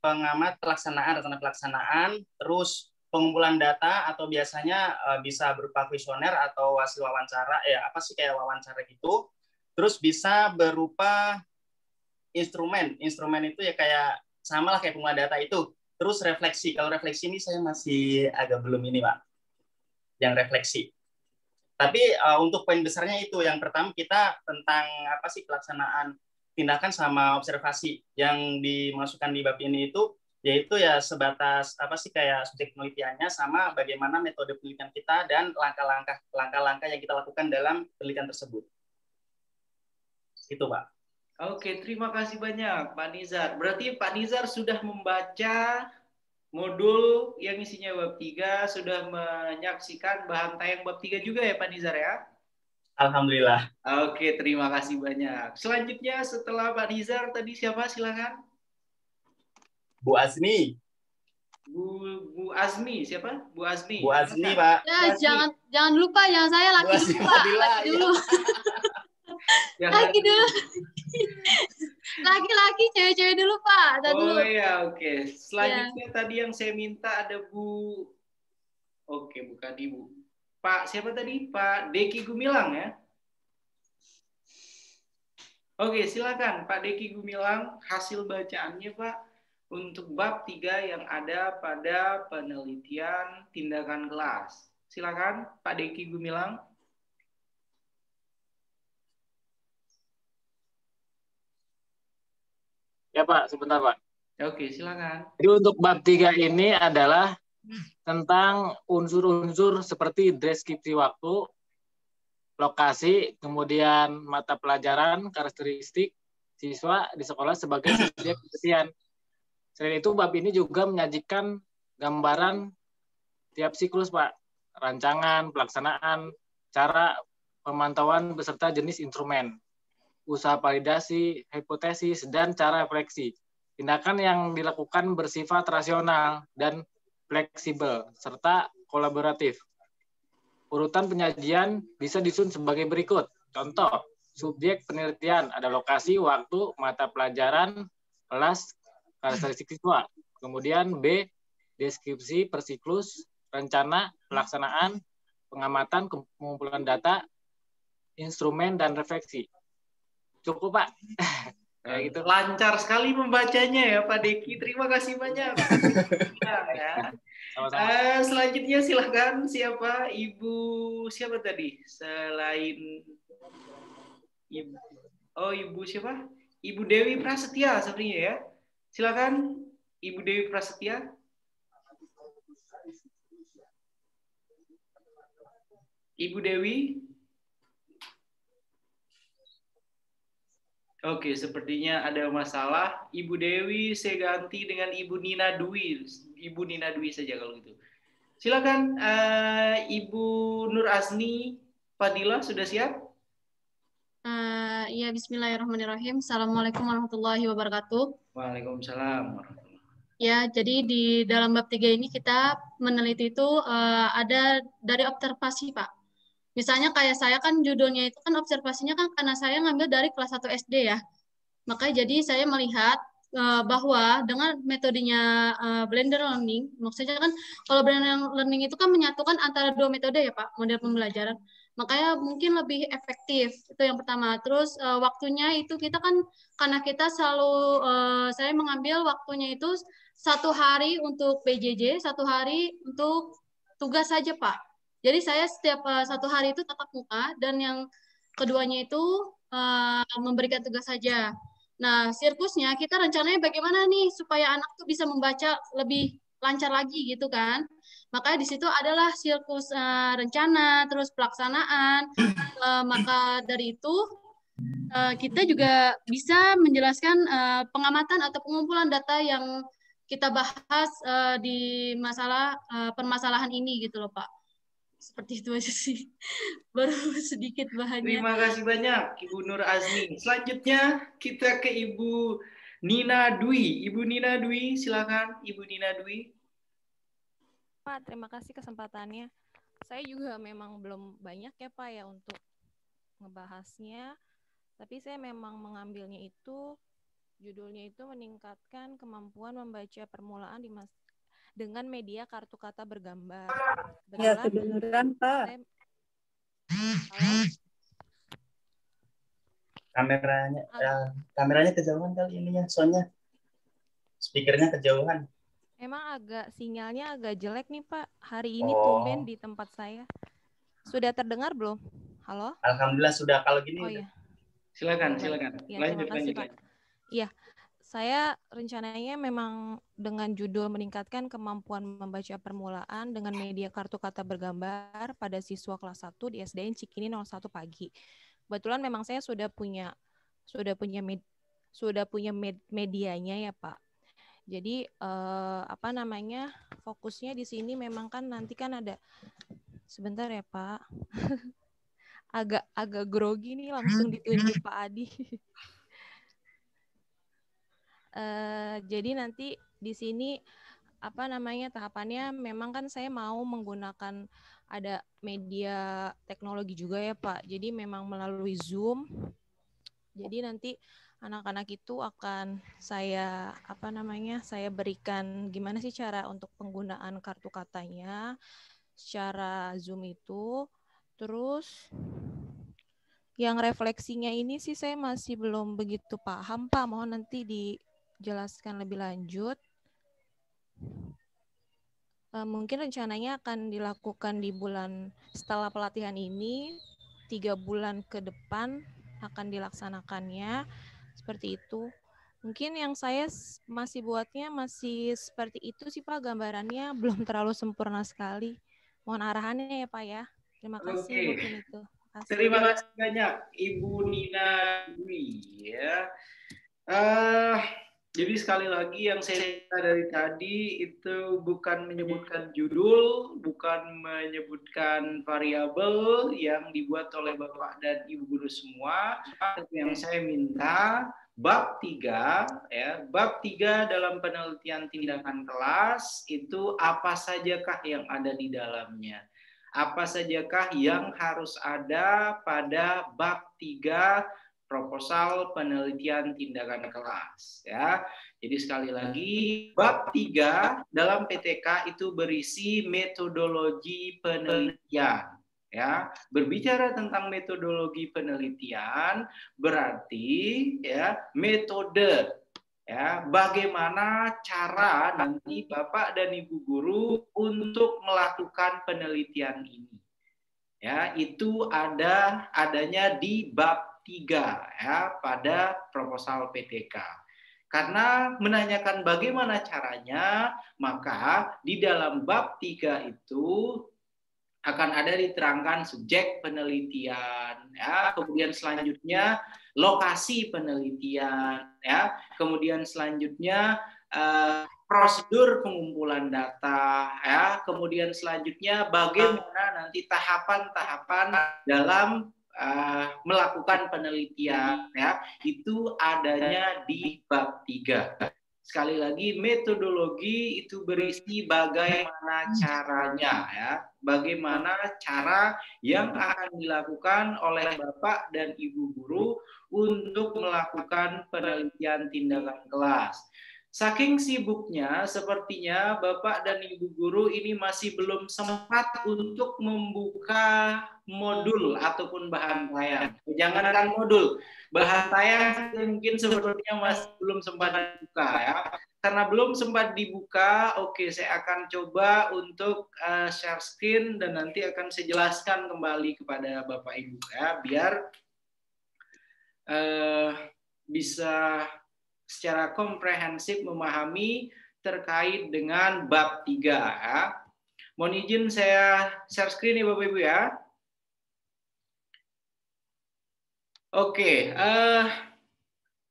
[SPEAKER 1] pengamat pelaksanaan, rencana pelaksanaan, terus pengumpulan data, atau biasanya bisa berupa kuesioner atau hasil wawancara, kayak wawancara gitu. Terus bisa berupa instrumen itu ya kayak sama lah kayak pengumpulan data itu. Terus refleksi, kalau refleksi ini saya masih agak belum ini Pak, yang refleksi. Tapi untuk poin besarnya itu, yang pertama kita tentang pelaksanaan tindakan sama observasi yang dimasukkan di bab ini itu, yaitu ya sebatas kayak subjek penelitiannya sama bagaimana metode penelitian kita dan langkah-langkah yang kita lakukan dalam penelitian tersebut. Itu Pak.
[SPEAKER 5] Oke, terima kasih banyak Pak Nizar. Berarti Pak Nizar sudah membaca modul yang isinya bab 3, sudah menyaksikan bahan tayang bab 3 juga ya Pak Nizar ya?
[SPEAKER 1] Alhamdulillah.
[SPEAKER 5] Oke, terima kasih banyak. Selanjutnya setelah Pak Nizar tadi siapa? Silakan.
[SPEAKER 1] Bu Azmi.
[SPEAKER 5] Bu Azmi, siapa? Bu Azmi.
[SPEAKER 1] Bu Azmi, Pak.
[SPEAKER 12] Ya, jangan lupa, jangan saya laki dulu, Pak. Laki dulu. Laki dulu. Laki-laki, cewek-cewek dulu, Pak.
[SPEAKER 5] Oh iya, oke. Selanjutnya tadi yang saya minta ada Bu. Oke, bukan Ibu. Pak siapa tadi? Pak Deki Gumilang ya? Oke, silakan Pak Deki Gumilang hasil bacaannya Pak untuk bab 3 yang ada pada penelitian tindakan kelas. Silakan Pak Deki Gumilang.
[SPEAKER 13] Ya Pak, sebentar Pak.
[SPEAKER 5] Oke, silakan.
[SPEAKER 13] Jadi untuk bab 3 ini adalah tentang unsur-unsur seperti deskripsi waktu, lokasi, kemudian mata pelajaran, karakteristik siswa di sekolah sebagai subjek penelitian. Selain itu, bab ini juga menyajikan gambaran tiap siklus, Pak. Rancangan, pelaksanaan, cara pemantauan beserta jenis instrumen, usaha validasi, hipotesis, dan cara refleksi. Tindakan yang dilakukan bersifat rasional dan fleksibel, serta kolaboratif. Urutan penyajian bisa disusun sebagai berikut. Contoh, subjek penelitian, ada lokasi, waktu, mata pelajaran, kelas, karakteristik siswa. Kemudian B, deskripsi per siklus, rencana, pelaksanaan, pengamatan, pengumpulan data, instrumen, dan refleksi. Cukup, Pak. Kayak gitu.
[SPEAKER 5] Lancar sekali membacanya ya Pak Deki. Terima kasih banyak. Ya. Selanjutnya silahkan siapa? Ibu siapa tadi? Selain Ibu, Ibu siapa? Ibu Dewi Prasetya sepertinya ya. Silakan Ibu Dewi Prasetya. Ibu Dewi. Oke, sepertinya ada masalah. Ibu Dewi, saya ganti dengan Ibu Nina Dwi. Ibu Nina Dwi saja kalau gitu. Silakan Ibu Nur Azni Fadila, sudah siap?
[SPEAKER 12] Ya, bismillahirrahmanirrahim. Assalamualaikum warahmatullahi wabarakatuh.
[SPEAKER 5] Waalaikumsalam warahmatullahi wabarakatuh.
[SPEAKER 12] Ya, jadi di dalam bab 3 ini kita meneliti itu ada dari observasi, Pak. Misalnya kayak saya kan judulnya itu kan observasinya kan karena saya ngambil dari kelas 1 SD ya. Makanya jadi saya melihat bahwa dengan metodenya blended learning, maksudnya kan kalau blended learning itu kan menyatukan antara dua metode ya Pak, model pembelajaran. Makanya mungkin lebih efektif, itu yang pertama. Terus waktunya itu kita kan, karena kita selalu, saya mengambil waktunya itu 1 hari untuk PJJ, 1 hari untuk tugas saja Pak. Jadi saya setiap 1 hari itu tatap muka, dan yang keduanya itu memberikan tugas saja. Nah, sirkusnya kita rencananya bagaimana nih supaya anak tuh bisa membaca lebih lancar lagi gitu kan. Makanya di situ adalah sirkus rencana, terus pelaksanaan. Maka dari itu kita juga bisa menjelaskan pengamatan atau pengumpulan data yang kita bahas di masalah permasalahan ini gitu loh Pak. Seperti itu aja sih. Baru sedikit bahannya.
[SPEAKER 5] Terima kasih banyak Ibu Nur Azmi. Selanjutnya kita ke Ibu Nina Dwi. Ibu Nina Dwi, silakan Ibu Nina Dwi.
[SPEAKER 14] Pak, terima kasih kesempatannya. Saya juga memang belum banyak ya Pak ya untuk ngebahasnya. Tapi saya memang mengambilnya itu, judulnya itu meningkatkan kemampuan membaca permulaan dengan media kartu kata bergambar.
[SPEAKER 6] Ya, kedengeran, Pak.
[SPEAKER 1] Kameranya kejauhan kali ininya, soalnya speakernya kejauhan.
[SPEAKER 14] Emang sinyalnya agak jelek nih Pak. Hari ini tumben di tempat saya. Sudah terdengar belum? Halo?
[SPEAKER 1] Alhamdulillah sudah. Kalau gini.
[SPEAKER 14] Oh iya.
[SPEAKER 5] Silakan.
[SPEAKER 14] Ya, terima kasih Pak. Iya, saya rencananya memang dengan judul meningkatkan kemampuan membaca permulaan dengan media kartu kata bergambar pada siswa kelas 1 di SDN Cikini 01 pagi. Kebetulan memang saya sudah punya medianya ya Pak. Jadi fokusnya di sini memang kan nanti kan ada sebentar ya Pak. agak grogi nih langsung ditunjuk Pak Adi. Jadi nanti di sini tahapannya memang kan saya mau menggunakan ada media teknologi juga ya Pak. Jadi memang melalui Zoom. Jadi nanti anak-anak itu akan saya berikan gimana sih cara untuk penggunaan kartu katanya secara Zoom itu. Terus yang refleksinya ini sih saya masih belum begitu paham Pak, mohon nanti dijelaskan lebih lanjut. Mungkin rencananya akan dilakukan di bulan setelah pelatihan ini, 3 bulan ke depan akan dilaksanakannya, seperti itu. Mungkin yang saya masih buatnya masih seperti itu sih Pak, gambarannya belum terlalu sempurna sekali. Mohon arahannya ya Pak ya. Terima kasih. Mungkin itu.
[SPEAKER 5] Terima kasih banyak Ibu Nina Dwi ya. Jadi sekali lagi yang saya minta dari tadi itu bukan menyebutkan judul, bukan menyebutkan variabel yang dibuat oleh Bapak dan Ibu guru semua, tapi yang saya minta bab 3 ya, bab 3 dalam penelitian tindakan kelas itu apa sajakah yang ada di dalamnya? Apa sajakah yang harus ada pada bab 3 proposal penelitian tindakan kelas ya. Jadi sekali lagi bab 3 dalam PTK itu berisi metodologi penelitian ya. Berbicara tentang metodologi penelitian berarti ya metode ya, bagaimana cara nanti Bapak dan Ibu guru untuk melakukan penelitian ini. Ya, itu adanya di bab 3 ya pada proposal PTK. Karena menanyakan bagaimana caranya, maka di dalam bab 3 itu akan ada diterangkan subjek penelitian ya, kemudian selanjutnya lokasi penelitian ya, kemudian selanjutnya prosedur pengumpulan data ya, kemudian selanjutnya bagaimana nanti tahapan-tahapan dalam melakukan penelitian ya, itu adanya di bab 3. Sekali lagi metodologi itu berisi bagaimana caranya ya, bagaimana cara yang akan dilakukan oleh Bapak dan Ibu guru untuk melakukan penelitian tindakan kelas. Saking sibuknya, sepertinya Bapak dan Ibu guru ini masih belum sempat untuk membuka modul ataupun bahan tayang. Jangankan modul, bahan tayang mungkin sepertinya masih belum sempat dibuka ya. Karena belum sempat dibuka, oke, saya akan coba untuk share screen dan nanti akan saya jelaskan kembali kepada Bapak Ibu ya, biar bisa secara komprehensif memahami terkait dengan bab 3 ya. Mohon izin saya share screen ya Bapak Ibu ya. Oke,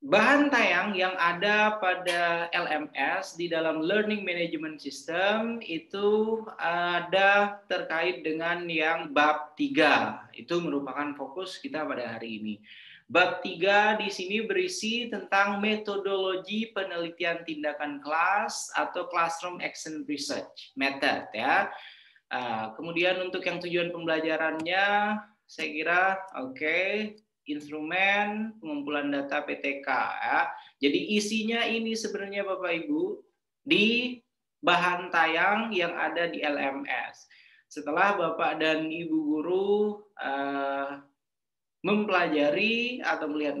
[SPEAKER 5] bahan tayang yang ada pada LMS di dalam Learning Management System itu ada terkait dengan yang bab 3. Itu merupakan fokus kita pada hari ini. Bab 3 di sini berisi tentang metodologi penelitian tindakan kelas atau Classroom Action Research Method ya. Kemudian untuk yang tujuan pembelajarannya saya kira instrumen pengumpulan data PTK ya. Jadi isinya ini sebenarnya Bapak Ibu di bahan tayang yang ada di LMS. Setelah Bapak dan Ibu guru mempelajari atau melihat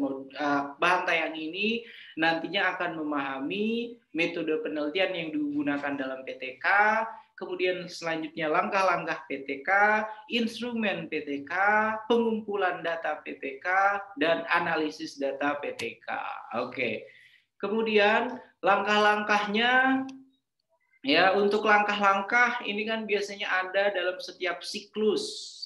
[SPEAKER 5] bahan tayang ini, nantinya akan memahami metode penelitian yang digunakan dalam PTK, kemudian selanjutnya langkah-langkah PTK, instrumen PTK, pengumpulan data PTK, dan analisis data PTK. Oke. Kemudian langkah-langkahnya, ya untuk langkah-langkah ini kan biasanya ada dalam setiap siklus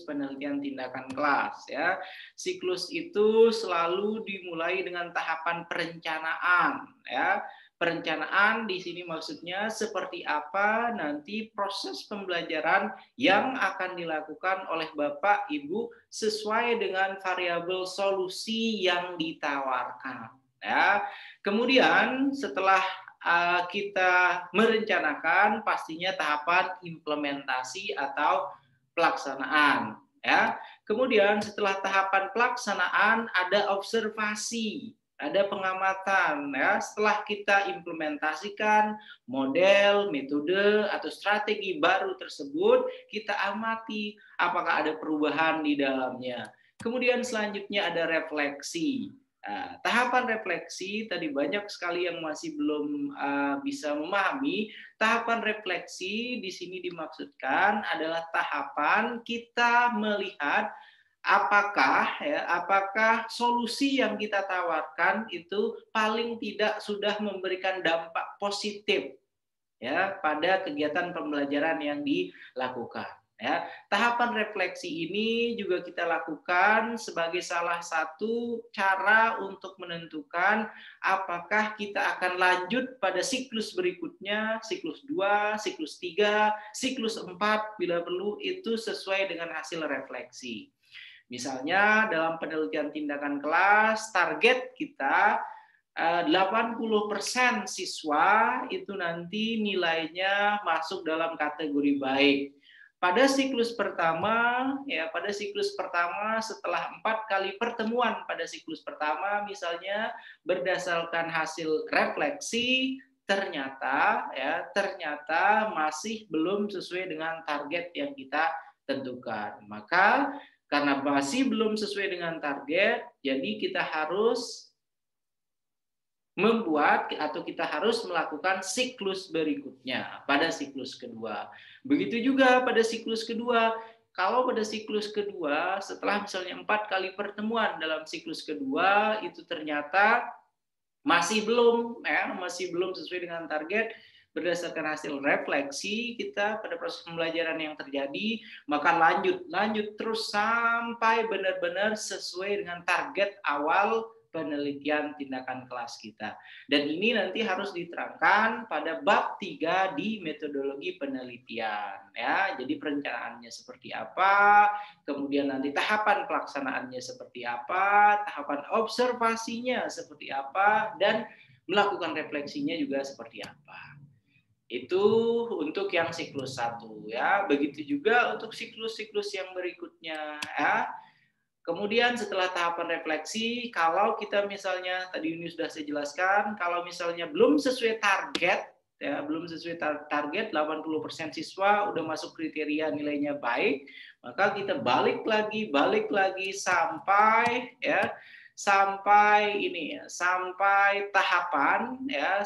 [SPEAKER 5] penelitian tindakan kelas ya. Siklus itu selalu dimulai dengan tahapan perencanaan ya. Perencanaan di sini maksudnya seperti apa nanti proses pembelajaran yang akan dilakukan oleh Bapak Ibu sesuai dengan variabel solusi yang ditawarkan ya. Kemudian setelah kita merencanakan pastinya tahapan implementasi atau pelaksanaan ya. Kemudian setelah tahapan pelaksanaan ada observasi, ada pengamatan ya. Setelah kita implementasikan model, metode atau strategi baru tersebut, kita amati apakah ada perubahan di dalamnya. Kemudian selanjutnya ada refleksi. Tahapan refleksi tadi banyak sekali yang masih belum bisa memahami. Tahapan refleksi di sini dimaksudkan adalah tahapan kita melihat apakah solusi yang kita tawarkan itu paling tidak sudah memberikan dampak positif ya pada kegiatan pembelajaran yang dilakukan. Ya, tahapan refleksi ini juga kita lakukan sebagai salah satu cara untuk menentukan apakah kita akan lanjut pada siklus berikutnya, siklus 2, siklus 3, siklus 4 bila perlu, itu sesuai dengan hasil refleksi. Misalnya dalam penelitian tindakan kelas, target kita 80% siswa itu nanti nilainya masuk dalam kategori baik. Pada siklus pertama, setelah 4 kali pertemuan pada siklus pertama, misalnya berdasarkan hasil refleksi, ternyata masih belum sesuai dengan target yang kita tentukan. Maka karena masih belum sesuai dengan target, jadi kita harus membuat atau kita harus melakukan siklus berikutnya pada siklus kedua. Begitu juga pada siklus kedua. Kalau pada siklus kedua, setelah misalnya 4 kali pertemuan dalam siklus kedua, itu ternyata masih belum sesuai dengan target, berdasarkan hasil refleksi kita pada proses pembelajaran yang terjadi, maka lanjut terus sampai benar-benar sesuai dengan target awal penelitian tindakan kelas kita. Dan ini nanti harus diterangkan pada bab 3 di metodologi penelitian ya. Jadi perencanaannya seperti apa, kemudian nanti tahapan pelaksanaannya seperti apa, tahapan observasinya seperti apa, dan melakukan refleksinya juga seperti apa. Itu untuk yang siklus 1 ya. Begitu juga untuk siklus-siklus yang berikutnya ya. Kemudian setelah tahapan refleksi, kalau kita misalnya tadi ini sudah saya jelaskan, kalau misalnya belum sesuai target, ya belum sesuai target, 80% siswa udah masuk kriteria nilainya baik, maka kita balik lagi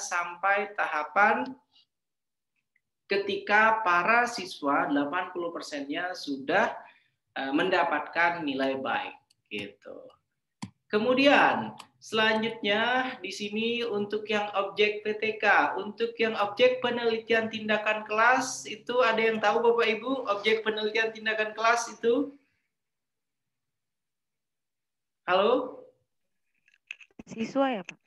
[SPEAKER 5] sampai tahapan ketika para siswa 80%-nya sudah mendapatkan nilai baik gitu. Kemudian selanjutnya di sini untuk yang objek PTK, untuk yang objek penelitian tindakan kelas itu ada yang tahu Bapak Ibu objek penelitian tindakan kelas itu? Halo?
[SPEAKER 10] Siswa ya Pak?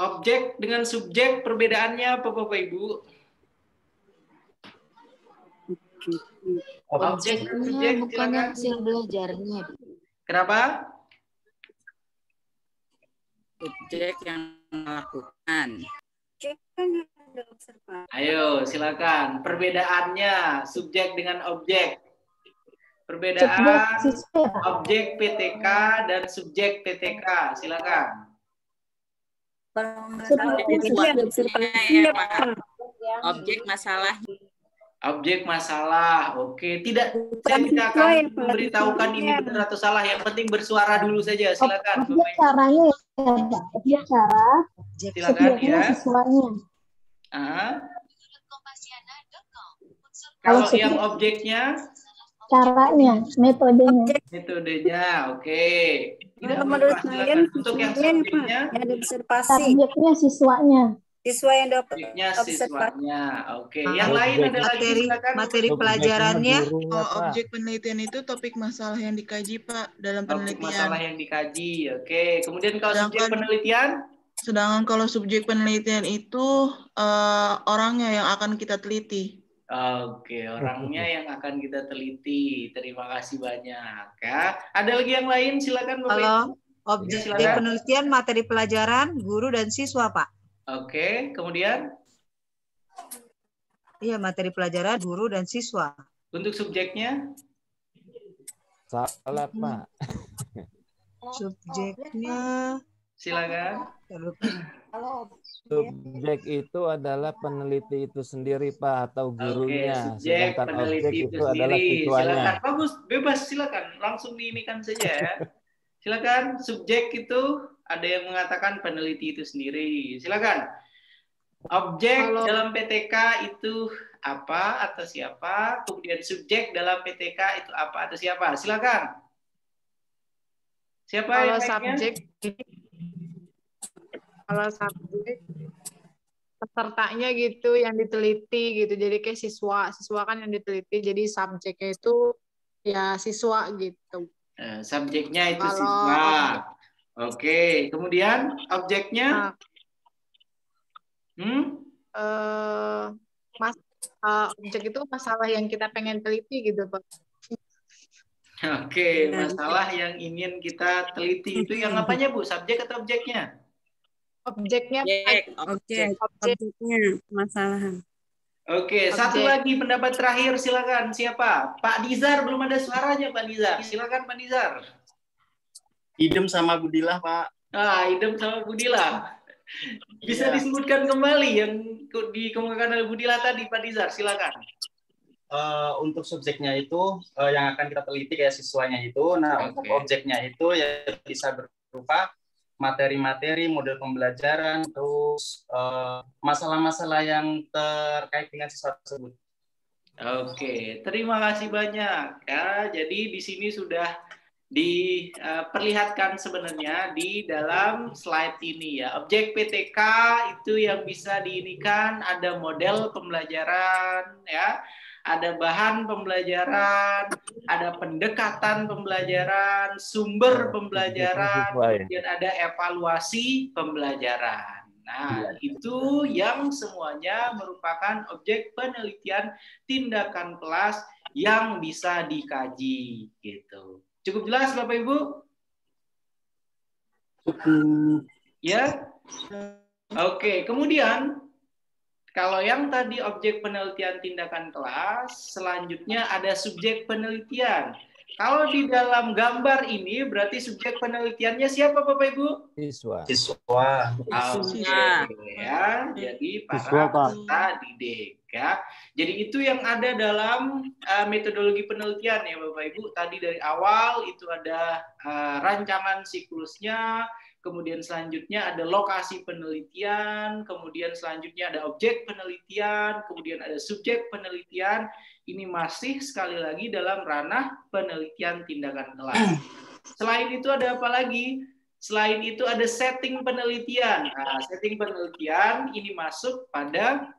[SPEAKER 5] Objek dengan subjek perbedaannya apa Bapak Ibu? Objek dan subjek
[SPEAKER 8] bukan
[SPEAKER 5] silakan.
[SPEAKER 8] hasil belajarnya.
[SPEAKER 5] Kenapa?
[SPEAKER 11] Subjek yang melakukan.
[SPEAKER 5] Ayo silakan. Perbedaannya subjek dengan objek. Perbedaan objek PTK dan subjek PTK. Silakan.
[SPEAKER 11] Objek masalah.
[SPEAKER 5] Objek masalah, oke. Saya tidak akan memberitahukan ini benar atau salah. Yang penting bersuara dulu saja. Silakan.
[SPEAKER 4] Objek caranya ya, objek cara.
[SPEAKER 5] Silakan ya.
[SPEAKER 4] Siswanya.
[SPEAKER 5] Kalau yang objeknya?
[SPEAKER 4] Caranya, metodenya.
[SPEAKER 5] Metodenya, oke. Tidak
[SPEAKER 15] menurut kalian
[SPEAKER 5] untuk yang subjeknya?
[SPEAKER 15] yang observasi.
[SPEAKER 4] Subjeknya siswanya.
[SPEAKER 15] Siswa yang dapat
[SPEAKER 5] Subjeknya siswanya, oke. Yang lain ada lagi silakan.
[SPEAKER 6] Materi pelajarannya.
[SPEAKER 16] Objek penelitian itu topik masalah yang dikaji Pak dalam
[SPEAKER 5] Topik
[SPEAKER 16] penelitian.
[SPEAKER 5] masalah yang dikaji, oke. Kemudian kalau subjek penelitian?
[SPEAKER 16] Sedangkan kalau subjek penelitian itu orangnya yang akan kita teliti.
[SPEAKER 5] Oke, orangnya yang akan kita teliti. Terima kasih banyak. Ya. Ada lagi yang lain? Silakan Bapak.
[SPEAKER 6] Kalau objek penelitian materi pelajaran guru dan siswa Pak.
[SPEAKER 5] Oke, kemudian?
[SPEAKER 6] Iya, materi pelajaran guru dan siswa.
[SPEAKER 5] Untuk subjeknya?
[SPEAKER 7] Salah Pak.
[SPEAKER 6] Subjeknya.
[SPEAKER 5] Silakan.
[SPEAKER 7] Subjek itu adalah peneliti itu sendiri Pak atau gurunya.
[SPEAKER 5] Subjek
[SPEAKER 7] Sedangkan
[SPEAKER 5] peneliti
[SPEAKER 7] objek
[SPEAKER 5] itu
[SPEAKER 7] itu adalah
[SPEAKER 5] sendiri.
[SPEAKER 7] siswanya.
[SPEAKER 5] Silakan. Bagus, bebas silakan. Langsung diinikan saja ya. Silakan. Subjek itu ada yang mengatakan peneliti itu sendiri. Silakan. Objek dalam PTK itu apa atau siapa? Kemudian subjek dalam PTK itu apa atau siapa? Silakan. Siapa
[SPEAKER 3] Kalau
[SPEAKER 5] yang
[SPEAKER 3] subjek, kalau subjek pesertanya gitu yang diteliti gitu. Jadi kayak siswa kan yang diteliti. Jadi subjeknya itu ya siswa gitu.
[SPEAKER 5] Subjeknya itu
[SPEAKER 3] Kalau
[SPEAKER 5] siswa. Oke, kemudian objeknya?
[SPEAKER 3] Objek itu masalah yang kita pengen teliti gitu Pak.
[SPEAKER 5] Oke, masalah yang ingin kita teliti itu yang apanya Bu? Subjek atau objeknya?
[SPEAKER 3] Objeknya.
[SPEAKER 15] Objeknya masalahan.
[SPEAKER 5] Oke, satu lagi pendapat terakhir silakan. Siapa? Pak Nizar, belum ada suaranya Pak Nizar. Silakan Pak Nizar.
[SPEAKER 1] Idem sama Budilah, Pak.
[SPEAKER 5] Idem sama Budilah. Bisa disebutkan kembali yang dikemukakan oleh Budilah tadi, Pak Nizar, silakan.
[SPEAKER 1] Untuk subjeknya itu yang akan kita teliti kayak siswanya itu. Nah, untuk objeknya itu ya bisa berupa materi-materi, model pembelajaran, terus masalah-masalah yang terkait dengan siswa tersebut.
[SPEAKER 5] Oke, terima kasih banyak ya. Jadi di sini sudah diperlihatkan sebenarnya di dalam slide ini ya. Objek PTK itu yang bisa diinikan ada model pembelajaran ya. Ada bahan pembelajaran, ada pendekatan pembelajaran, sumber pembelajaran, kemudian ada evaluasi pembelajaran. Nah, itu yang semuanya merupakan objek penelitian tindakan kelas yang bisa dikaji gitu. Cukup jelas Bapak Ibu? Ya? Oke, kemudian kalau yang tadi objek penelitian tindakan kelas, selanjutnya ada subjek penelitian. Kalau di dalam gambar ini berarti subjek penelitiannya siapa Bapak Ibu?
[SPEAKER 7] Siswa.
[SPEAKER 1] Siswa.
[SPEAKER 5] Ya, jadi para peserta didik ya. Jadi itu yang ada dalam metodologi penelitian ya Bapak Ibu. Tadi dari awal itu ada rancangan siklusnya, kemudian selanjutnya ada lokasi penelitian, kemudian selanjutnya ada objek penelitian, kemudian ada subjek penelitian. Ini masih sekali lagi dalam ranah penelitian tindakan kelas. Selain itu ada apa lagi? Selain itu ada setting penelitian. Nah, setting penelitian ini masuk pada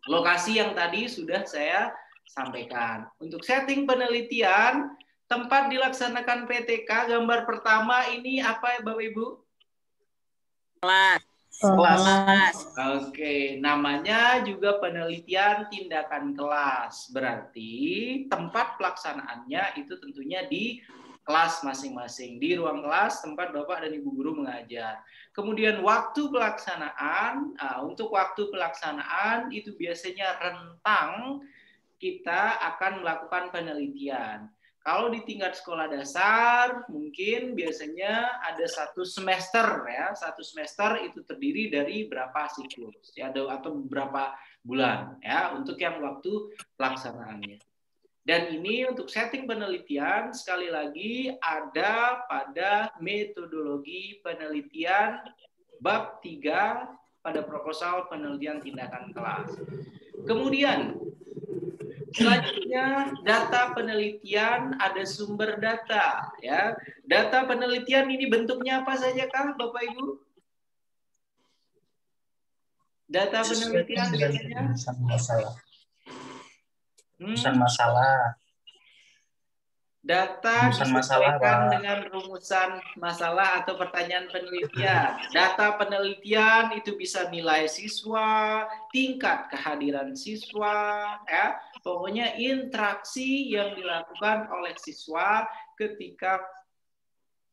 [SPEAKER 5] lokasi yang tadi sudah saya sampaikan. Untuk setting penelitian, tempat dilaksanakan PTK, gambar pertama ini apa ya Bapak Ibu?
[SPEAKER 11] Kelas.
[SPEAKER 5] Oke, namanya juga penelitian tindakan kelas. Berarti tempat pelaksanaannya itu tentunya di kelas masing-masing, di ruang kelas tempat Bapak dan Ibu guru mengajar. Kemudian waktu pelaksanaan, untuk waktu pelaksanaan itu biasanya rentang kita akan melakukan penelitian. Kalau di tingkat sekolah dasar, mungkin biasanya ada 1 semester ya. 1 semester itu terdiri dari berapa siklus ya, atau beberapa bulan ya untuk yang waktu pelaksanaannya. Dan ini untuk setting penelitian sekali lagi ada pada metodologi penelitian bab 3 pada proposal penelitian tindakan kelas. Kemudian selanjutnya data penelitian, ada sumber data ya. Data penelitian ini bentuknya apa saja Kak Bapak Ibu? Data penelitian biasanya
[SPEAKER 1] Rumusan masalah.
[SPEAKER 5] Data
[SPEAKER 1] Rumusan masalah,
[SPEAKER 5] disesuaikan
[SPEAKER 1] Pak.
[SPEAKER 5] dengan rumusan masalah atau pertanyaan penelitian. Data penelitian itu bisa nilai siswa, tingkat kehadiran siswa, ya. Pokoknya interaksi yang dilakukan oleh siswa ketika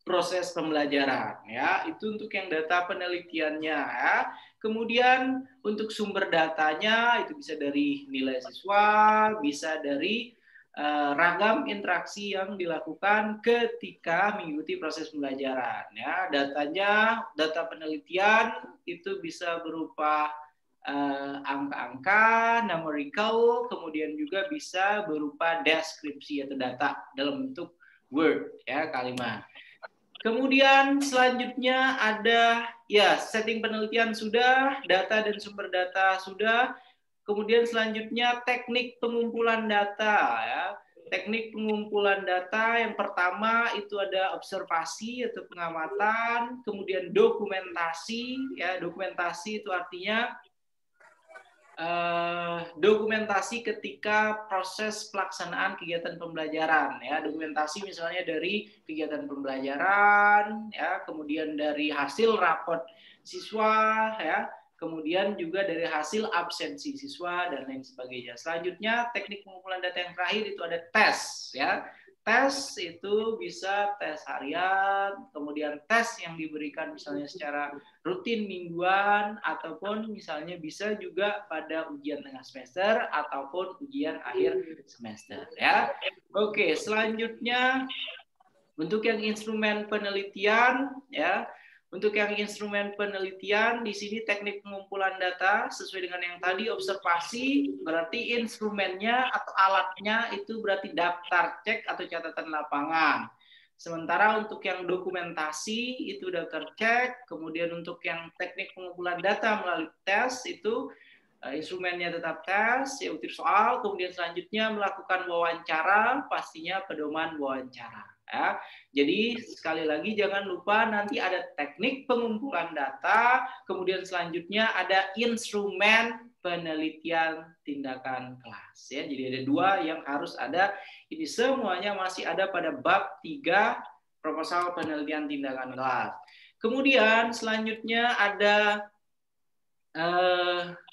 [SPEAKER 5] proses pembelajaran, ya. Itu untuk yang data penelitiannya, ya. Kemudian untuk sumber datanya itu bisa dari nilai siswa, bisa dari ragam interaksi yang dilakukan ketika mengikuti proses pembelajaran. Ya, data penelitian itu bisa berupa angka-angka, numerical, kemudian juga bisa berupa deskripsi atau data dalam bentuk word, ya, kalimat. Kemudian selanjutnya ada ya setting penelitian sudah, data dan sumber data sudah. Kemudian selanjutnya teknik pengumpulan data ya. Teknik pengumpulan data yang pertama itu ada observasi atau pengamatan, kemudian dokumentasi ya. Dokumentasi itu artinya dokumentasi ketika proses pelaksanaan kegiatan pembelajaran ya. Dokumentasi misalnya dari kegiatan pembelajaran ya, kemudian dari hasil rapot siswa ya, kemudian juga dari hasil absensi siswa dan lain sebagainya. Selanjutnya teknik pengumpulan data yang terakhir itu ada tes ya. Tes itu bisa tes harian, kemudian tes yang diberikan misalnya secara rutin mingguan, ataupun misalnya bisa juga pada ujian tengah semester ataupun ujian akhir semester ya. Oke, selanjutnya untuk yang instrumen penelitian ya. Untuk yang instrumen penelitian, di sini teknik pengumpulan data sesuai dengan yang tadi observasi, berarti instrumennya atau alatnya itu berarti daftar cek atau catatan lapangan. Sementara untuk yang dokumentasi itu daftar cek, kemudian untuk yang teknik pengumpulan data melalui tes itu instrumennya tetap tes, ya utir soal, kemudian selanjutnya melakukan wawancara, pastinya pedoman wawancara. Ya. Jadi sekali lagi jangan lupa nanti ada teknik pengumpulan data, kemudian selanjutnya ada instrumen penelitian tindakan kelas. Ya. Jadi ada 2 yang harus ada. Ini semuanya masih ada pada bab 3 proposal penelitian tindakan kelas. Kemudian selanjutnya ada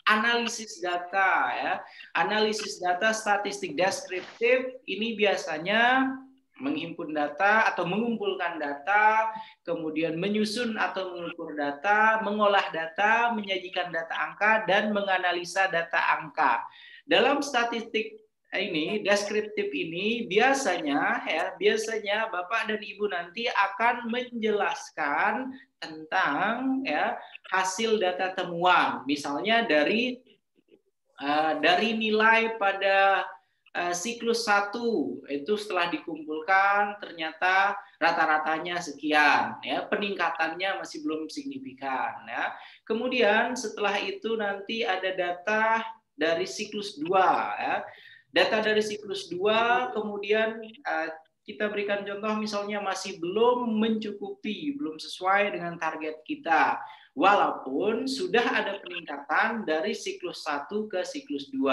[SPEAKER 5] analisis data. Ya. Analisis data statistik deskriptif ini biasanya menghimpun data atau mengumpulkan data, kemudian menyusun atau mengukur data, mengolah data, menyajikan data angka, dan menganalisa data angka. Dalam statistik ini, deskriptif ini biasanya Bapak dan Ibu nanti akan menjelaskan tentang ya hasil data temuan, misalnya dari nilai pada siklus 1 itu setelah dikumpulkan ternyata rata-ratanya sekian ya, peningkatannya masih belum signifikan ya. Kemudian setelah itu nanti ada data dari siklus 2 ya. Data dari siklus 2 kemudian kita berikan contoh misalnya masih belum mencukupi, belum sesuai dengan target kita. Walaupun sudah ada peningkatan dari siklus 1 ke siklus 2.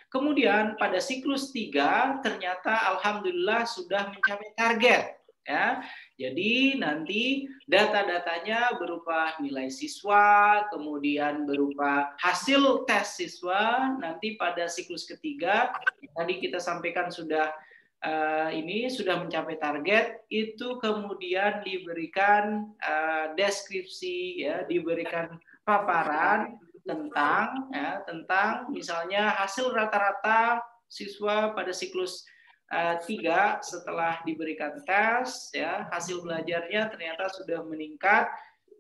[SPEAKER 5] Kemudian pada siklus 3 ternyata alhamdulillah sudah mencapai target. Ya, jadi nanti data-datanya berupa nilai siswa, kemudian berupa hasil tes siswa. Nanti pada siklus ketiga, tadi kita sampaikan sudah ini sudah mencapai target, itu kemudian diberikan deskripsi, ya, diberikan paparan tentang misalnya hasil rata-rata siswa pada siklus 3 setelah diberikan tes, ya, hasil belajarnya ternyata sudah meningkat,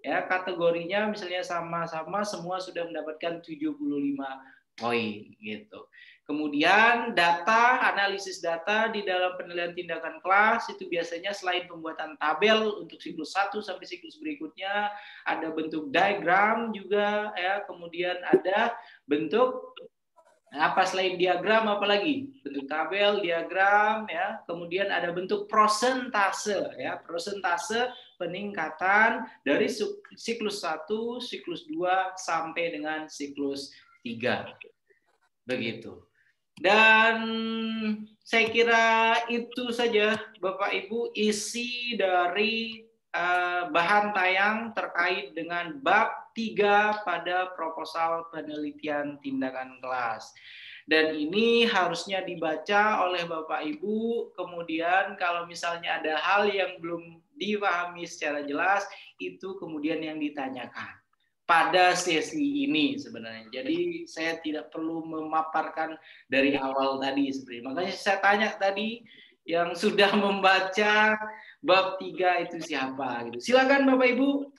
[SPEAKER 5] ya, kategorinya misalnya sama-sama semua sudah mendapatkan 75 poin gitu. Kemudian analisis data di dalam penilaian tindakan kelas itu biasanya selain pembuatan tabel untuk siklus 1 sampai siklus berikutnya, ada bentuk diagram juga, ya, kemudian ada bentuk apa selain diagram apalagi? Bentuk tabel, diagram, ya. Kemudian ada bentuk prosentase, ya, prosentase peningkatan dari siklus 1, siklus 2 sampai dengan siklus 3. Begitu. Dan saya kira itu saja Bapak Ibu isi dari bahan tayang terkait dengan bab 3 pada proposal penelitian tindakan kelas. Dan ini harusnya dibaca oleh Bapak Ibu, kemudian kalau misalnya ada hal yang belum dipahami secara jelas, itu kemudian yang ditanyakan pada sesi ini sebenarnya. Jadi saya tidak perlu memaparkan dari awal tadi sebenarnya. Makanya saya tanya tadi yang sudah membaca bab 3 itu siapa gitu. Silakan Bapak Ibu,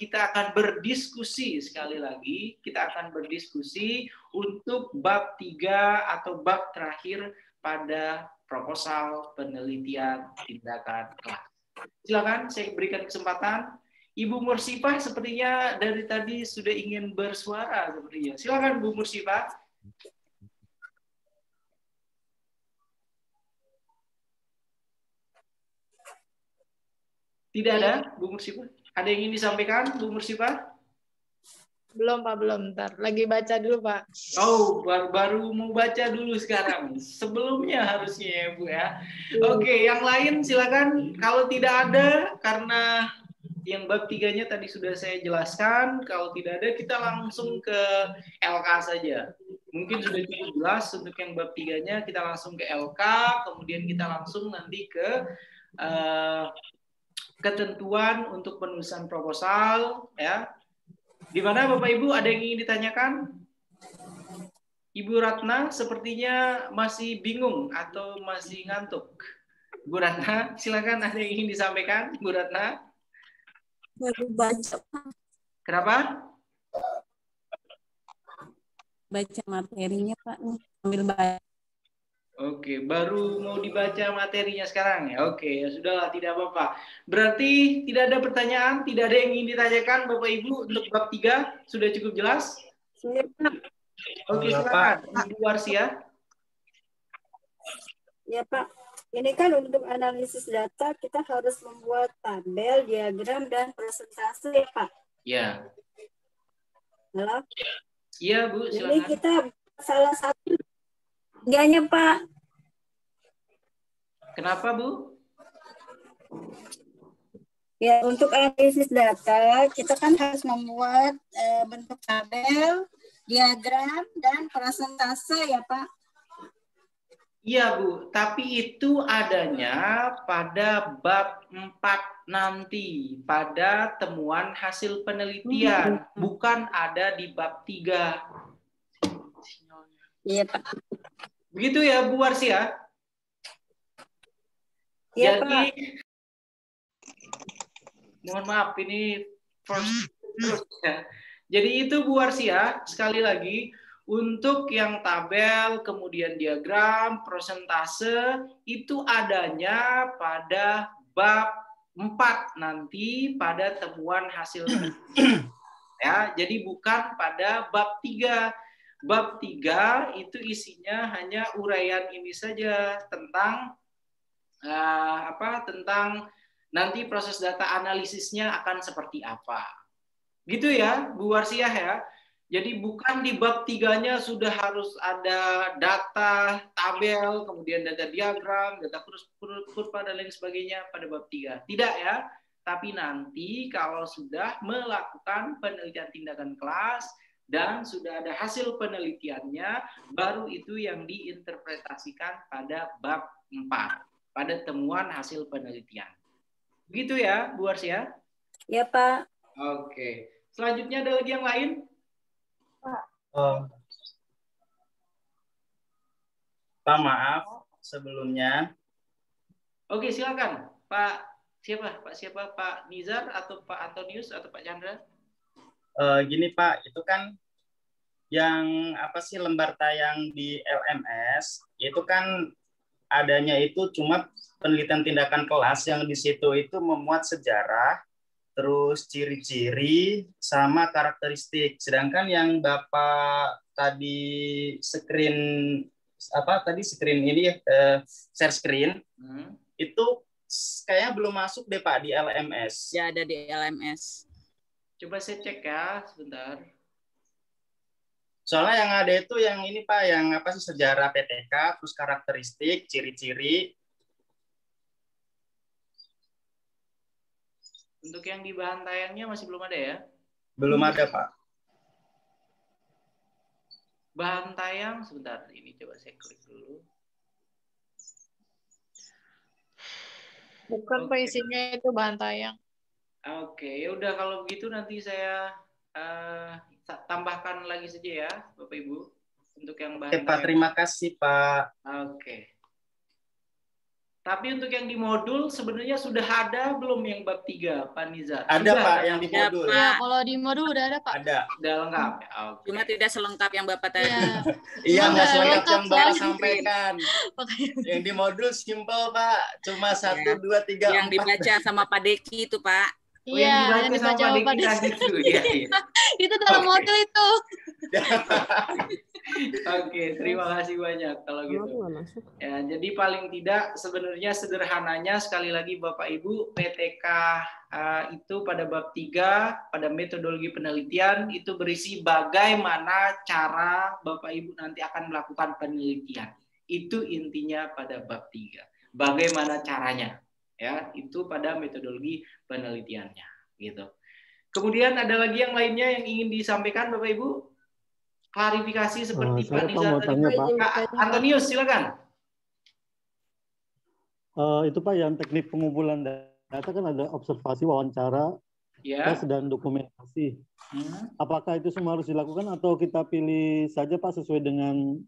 [SPEAKER 5] kita akan berdiskusi sekali lagi. Kita akan berdiskusi untuk bab 3 atau bab terakhir pada proposal penelitian tindakan kelas. Silakan saya berikan kesempatan. Ibu Mursifah sepertinya dari tadi sudah ingin bersuara sepertinya. Silakan Bu Mursifah. Tidak ada Bu Mursifah? Ada yang ingin disampaikan Bu Mursifah?
[SPEAKER 3] Belum Pak, belum. Ntar lagi baca dulu Pak.
[SPEAKER 5] Oh, baru mau baca dulu sekarang. Sebelumnya harusnya ya Bu ya. Oke, yang lain silakan. Kalau tidak ada, karena yang bab 3-nya tadi sudah saya jelaskan. Kalau tidak ada, kita langsung ke LK saja. Mungkin sudah cukup jelas untuk yang bab 3-nya, kita langsung ke LK, kemudian kita langsung nanti ke ketentuan untuk penulisan proposal, ya. Di mana Bapak Ibu ada yang ingin ditanyakan? Ibu Ratna sepertinya masih bingung atau masih ngantuk. Bu Ratna, silakan, ada yang ingin disampaikan, Bu Ratna?
[SPEAKER 15] Baru baca.
[SPEAKER 5] Kenapa?
[SPEAKER 15] Baca materinya Pak nih, sambil baca.
[SPEAKER 5] Oke, baru mau dibaca materinya sekarang ya. Oke, ya sudahlah, tidak apa-apa. Berarti tidak ada pertanyaan, tidak ada yang ingin ditanyakan Bapak Ibu untuk bab 3 sudah cukup jelas? Oke, silakan Ibu Warsia.
[SPEAKER 15] Ya Pak, ini kan untuk analisis data kita harus membuat tabel, diagram, dan presentase ya Pak.
[SPEAKER 5] Ya.
[SPEAKER 15] Halo?
[SPEAKER 5] Iya Bu, silakan.
[SPEAKER 15] Ini kita salah satu enggaknya Pak.
[SPEAKER 5] Kenapa Bu?
[SPEAKER 15] Ya, untuk analisis data kita kan harus membuat bentuk tabel, diagram, dan presentase ya Pak.
[SPEAKER 5] Iya Bu, tapi itu adanya pada bab 4 nanti, pada temuan hasil penelitian, bukan ada di bab 3.
[SPEAKER 15] Iya Pak.
[SPEAKER 5] Begitu ya Bu Warsia?
[SPEAKER 15] Iya
[SPEAKER 5] Jadi,
[SPEAKER 15] Pak.
[SPEAKER 5] mohon maaf ini first ya. Jadi itu Bu Warsia, sekali lagi, untuk yang tabel, kemudian diagram, prosentase, itu adanya pada bab 4 nanti pada temuan hasil ya, jadi bukan pada bab 3. Bab 3 itu isinya hanya uraian ini saja tentang tentang nanti proses data analisisnya akan seperti apa. Gitu ya, Bu Warsiah ya. Jadi bukan di bab 3-nya sudah harus ada data, tabel, kemudian data diagram, data kurva, dan lain sebagainya pada bab 3. Tidak ya, tapi nanti kalau sudah melakukan penelitian tindakan kelas dan sudah ada hasil penelitiannya, baru itu yang diinterpretasikan pada bab 4, pada temuan hasil penelitian. Begitu ya, Bu Warsiah?
[SPEAKER 15] Ya, Pak.
[SPEAKER 5] Oke. Selanjutnya ada lagi yang lain?
[SPEAKER 1] Pak, maaf sebelumnya.
[SPEAKER 5] Oke, silakan. Pak siapa? Pak Nizar atau Pak Antonius atau Pak Chandra?
[SPEAKER 1] Gini Pak, itu kan yang lembar tayang di LMS itu kan adanya itu cuma penelitian tindakan kelas yang di situ itu memuat sejarah, terus ciri-ciri sama karakteristik. Sedangkan yang Bapak tadi share screen itu kayaknya belum masuk deh Pak di LMS.
[SPEAKER 11] Ya, ada di LMS.
[SPEAKER 5] Coba saya cek ya sebentar.
[SPEAKER 1] Soalnya yang ada itu yang ini Pak, yang sejarah PTK, terus karakteristik, ciri-ciri.
[SPEAKER 5] Untuk yang di bahan tayangnya masih belum ada ya?
[SPEAKER 1] Belum ada, Pak.
[SPEAKER 5] Bahan tayang, sebentar. Ini coba saya klik dulu.
[SPEAKER 3] Bukan Pak, isinya itu bahan tayang.
[SPEAKER 5] Oke, ya udah kalau begitu nanti saya tambahkan lagi saja ya, Bapak Ibu. Untuk yang bahan
[SPEAKER 1] tayang. Pak, terima kasih, Pak.
[SPEAKER 5] Oke. Tapi untuk yang di modul sebenarnya sudah ada belum yang bab 3, Pak Nizar?
[SPEAKER 1] Ada
[SPEAKER 5] sudah,
[SPEAKER 1] Pak, yang di modul.
[SPEAKER 12] Ya, kalau di modul udah ada Pak.
[SPEAKER 1] Ada.
[SPEAKER 5] Udah lengkap.
[SPEAKER 11] Okay. Cuma tidak selengkap yang Bapak tadi.
[SPEAKER 1] Iya, nggak selengkap yang Bapak sampaikan. Yang di modul simple Pak, cuma 1, 2, 3, 4.
[SPEAKER 11] Yang dibaca sama Pak Deki itu Pak.
[SPEAKER 12] Iya, yang dibaca sama Pak Deki. Itu dalam modul itu.
[SPEAKER 5] Oke, terima kasih banyak kalau gitu. Ya, jadi paling tidak sebenarnya sederhananya sekali lagi Bapak Ibu, PTK itu pada bab 3 pada metodologi penelitian itu berisi bagaimana cara Bapak Ibu nanti akan melakukan penelitian. Itu intinya pada bab 3. Bagaimana caranya? Ya, itu pada metodologi penelitiannya, gitu. Kemudian ada lagi yang lainnya yang ingin disampaikan Bapak Ibu? Klarifikasi seperti Pak Nizar tadi. Pak Antonius, silakan.
[SPEAKER 2] Itu Pak, yang teknik pengumpulan data kan ada observasi, wawancara, tes, dan dokumentasi. Apakah itu semua harus dilakukan atau kita pilih saja Pak sesuai dengan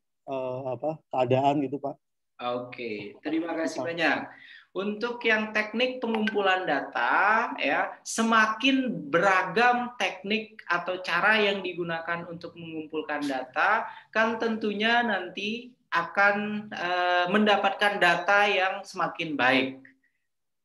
[SPEAKER 2] keadaan gitu Pak?
[SPEAKER 5] Oke, terima kasih banyak. Untuk yang teknik pengumpulan data, ya, semakin beragam teknik atau cara yang digunakan untuk mengumpulkan data, kan tentunya nanti akan mendapatkan data yang semakin baik.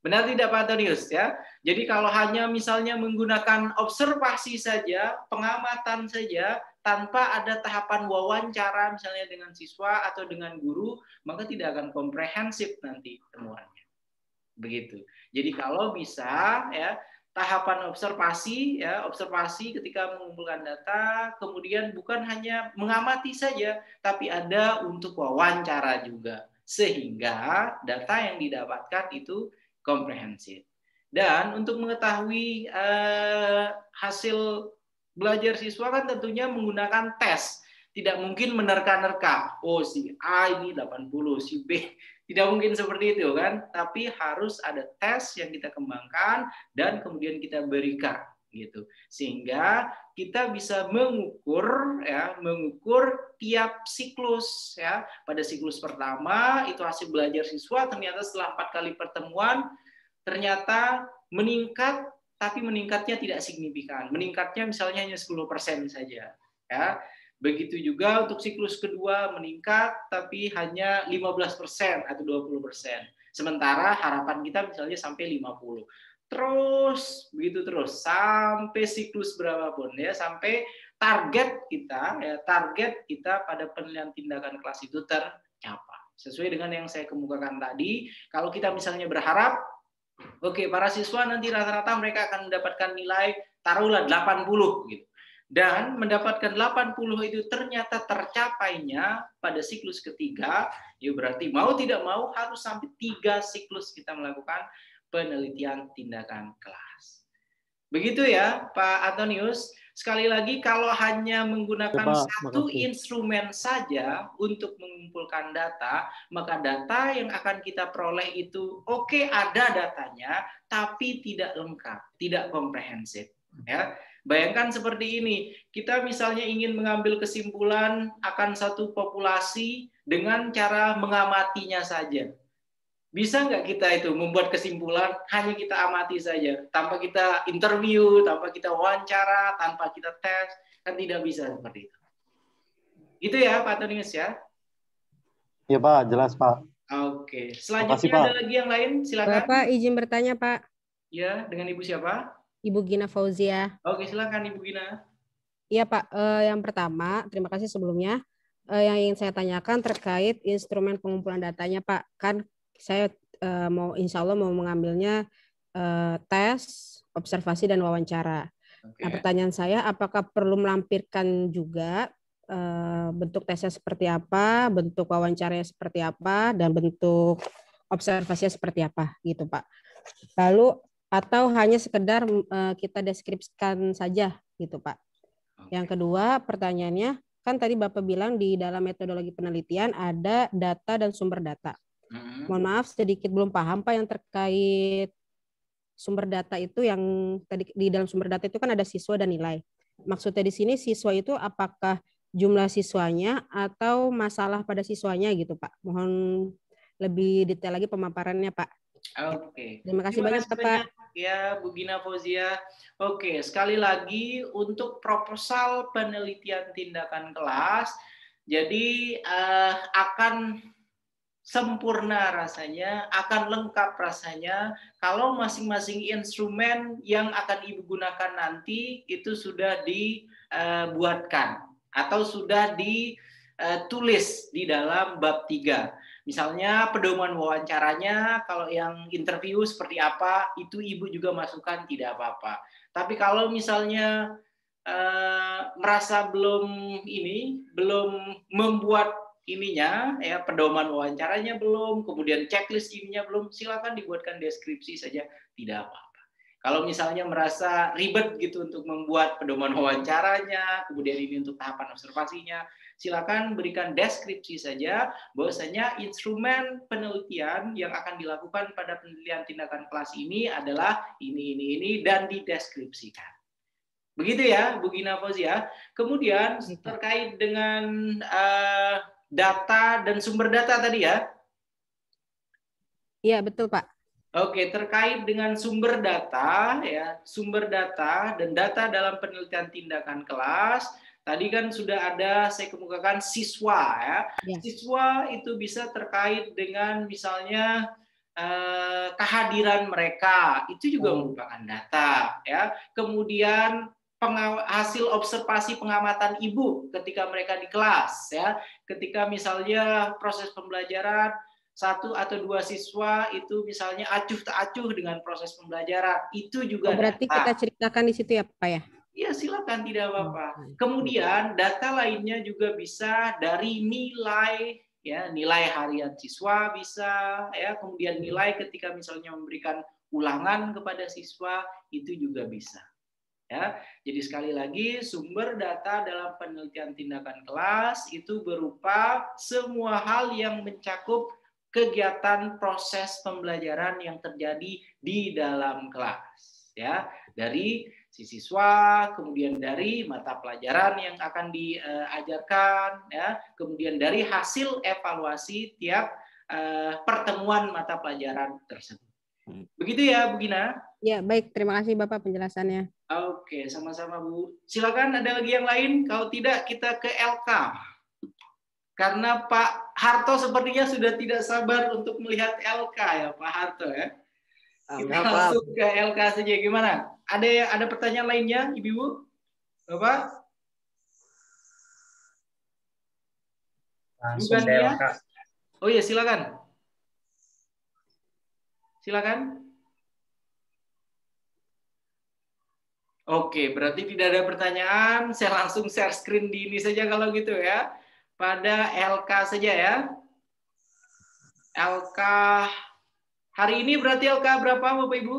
[SPEAKER 5] Benar tidak Pak Antonius? Ya? Jadi kalau hanya misalnya menggunakan observasi saja, pengamatan saja, tanpa ada tahapan wawancara misalnya dengan siswa atau dengan guru, maka tidak akan komprehensif nanti temuannya. Begitu. Jadi kalau bisa ya tahapan observasi ya, observasi ketika mengumpulkan data, kemudian bukan hanya mengamati saja tapi ada untuk wawancara juga sehingga data yang didapatkan itu komprehensif. Dan untuk mengetahui hasil belajar siswa kan tentunya menggunakan tes. Tidak mungkin menerka-nerka. Oh, si A ini 80, si B. Tidak mungkin seperti itu kan. Tapi harus ada tes yang kita kembangkan dan kemudian kita berikan gitu. Sehingga kita bisa mengukur ya, mengukur tiap siklus ya. Pada siklus pertama itu hasil belajar siswa ternyata setelah 4 kali pertemuan ternyata meningkat, tapi meningkatnya tidak signifikan. Meningkatnya misalnya hanya 10% saja ya. Begitu juga untuk siklus kedua meningkat tapi hanya 15% atau 20%. Sementara harapan kita misalnya sampai 50. Terus begitu terus sampai siklus berapapun ya, sampai target kita ya, target kita pada penilaian tindakan kelas itu tercapai. Sesuai dengan yang saya kemukakan tadi, kalau kita misalnya berharap, oke, para siswa nanti rata-rata mereka akan mendapatkan nilai taruhlah 80 gitu. Dan mendapatkan 80 itu ternyata tercapainya pada siklus ketiga, ya berarti mau tidak mau harus sampai 3 siklus kita melakukan penelitian tindakan kelas. Begitu ya Pak Antonius. Sekali lagi, kalau hanya menggunakan satu instrumen saja untuk mengumpulkan data, maka data yang akan kita peroleh itu oke, ada datanya, tapi tidak lengkap, tidak komprehensif. Ya, bayangkan seperti ini, kita misalnya ingin mengambil kesimpulan akan satu populasi dengan cara mengamatinya saja. Bisa nggak kita itu membuat kesimpulan hanya kita amati saja, tanpa kita interview, tanpa kita wawancara, tanpa kita tes, kan tidak bisa seperti itu. Itu ya Pak Antonius ya?
[SPEAKER 2] Iya Pak, jelas Pak.
[SPEAKER 5] Oke, selanjutnya ada lagi yang lain, silakan.
[SPEAKER 17] Bapak izin bertanya Pak.
[SPEAKER 5] Ya, dengan Ibu siapa?
[SPEAKER 17] Ibu Gina Fauzia.
[SPEAKER 5] Oke, silakan Ibu Gina.
[SPEAKER 17] Iya Pak, yang pertama terima kasih sebelumnya. Yang ingin saya tanyakan terkait instrumen pengumpulan datanya Pak. Kan saya insya Allah mau mengambilnya tes, observasi, dan wawancara. Nah, pertanyaan saya, apakah perlu melampirkan juga bentuk tesnya seperti apa, bentuk wawancaranya seperti apa, dan bentuk observasinya seperti apa, gitu Pak. Lalu, atau hanya sekedar kita deskripsikan saja, gitu Pak. Yang kedua, pertanyaannya, kan tadi Bapak bilang di dalam metodologi penelitian ada data dan sumber data. Mohon maaf sedikit belum paham Pak yang terkait sumber data itu, yang tadi di dalam sumber data itu kan ada siswa dan nilai. Maksudnya di sini siswa itu apakah jumlah siswanya atau masalah pada siswanya gitu Pak. Mohon lebih detail lagi pemaparannya Pak.
[SPEAKER 5] Oke.
[SPEAKER 17] Terima kasih banyak Pak.
[SPEAKER 5] Ya, Bu Gina Fauzia. Oke, sekali lagi untuk proposal penelitian tindakan kelas, jadi akan sempurna rasanya, akan lengkap rasanya kalau masing-masing instrumen yang akan Ibu gunakan nanti itu sudah dibuatkan atau sudah ditulis di dalam bab 3. Misalnya pedoman wawancaranya, kalau yang interview seperti apa, itu Ibu juga masukkan, tidak apa-apa. Tapi kalau misalnya merasa belum membuat ininya, ya pedoman wawancaranya belum, kemudian checklist ininya belum, silakan dibuatkan deskripsi saja, tidak apa-apa. Kalau misalnya merasa ribet gitu untuk membuat pedoman wawancaranya, kemudian ini untuk tahapan observasinya, silakan berikan deskripsi saja bahwasanya instrumen penelitian yang akan dilakukan pada penelitian tindakan kelas ini adalah ini dan dideskripsikan. Begitu ya, Bu Gina Fauzia. Kemudian terkait dengan data dan sumber data tadi ya?
[SPEAKER 17] Iya, betul Pak.
[SPEAKER 5] Oke, terkait dengan sumber data ya, sumber data dan data dalam penelitian tindakan kelas, tadi kan sudah ada saya kemukakan siswa ya. Siswa itu bisa terkait dengan misalnya kehadiran mereka, itu juga merupakan data ya. Kemudian hasil observasi pengamatan Ibu ketika mereka di kelas ya, ketika misalnya proses pembelajaran 1 atau 2 siswa itu misalnya acuh tak acuh dengan proses pembelajaran, itu juga
[SPEAKER 17] berarti
[SPEAKER 5] data.
[SPEAKER 17] kita ceritakan di situ ya Pak ya?
[SPEAKER 5] Ya silakan, tidak apa-apa. Kemudian data lainnya juga bisa dari nilai ya, nilai harian siswa bisa ya, kemudian nilai ketika misalnya memberikan ulangan kepada siswa itu juga bisa. Ya, jadi sekali lagi sumber data dalam penelitian tindakan kelas itu berupa semua hal yang mencakup kegiatan proses pembelajaran yang terjadi di dalam kelas. Ya, dari si siswa, kemudian dari mata pelajaran yang akan diajarkan, ya, kemudian dari hasil evaluasi tiap pertemuan mata pelajaran tersebut. Begitu ya, Bu Gina?
[SPEAKER 17] Ya, baik. Terima kasih Bapak penjelasannya.
[SPEAKER 5] Oke, sama-sama Bu. Silakan ada lagi yang lain. Kalau tidak, kita ke LK. Karena Pak Harto sepertinya sudah tidak sabar untuk melihat LK ya, Pak Harto ya. Kita langsung ke LK saja. Gimana? Ada pertanyaan lainnya, Ibu? Bapak?
[SPEAKER 1] Langsung ke LK.
[SPEAKER 5] Oh iya, silakan. Silakan. Oke, berarti tidak ada pertanyaan. Saya langsung share screen di ini saja kalau gitu ya. Pada LK saja ya. LK hari ini berarti LK berapa Bapak Ibu?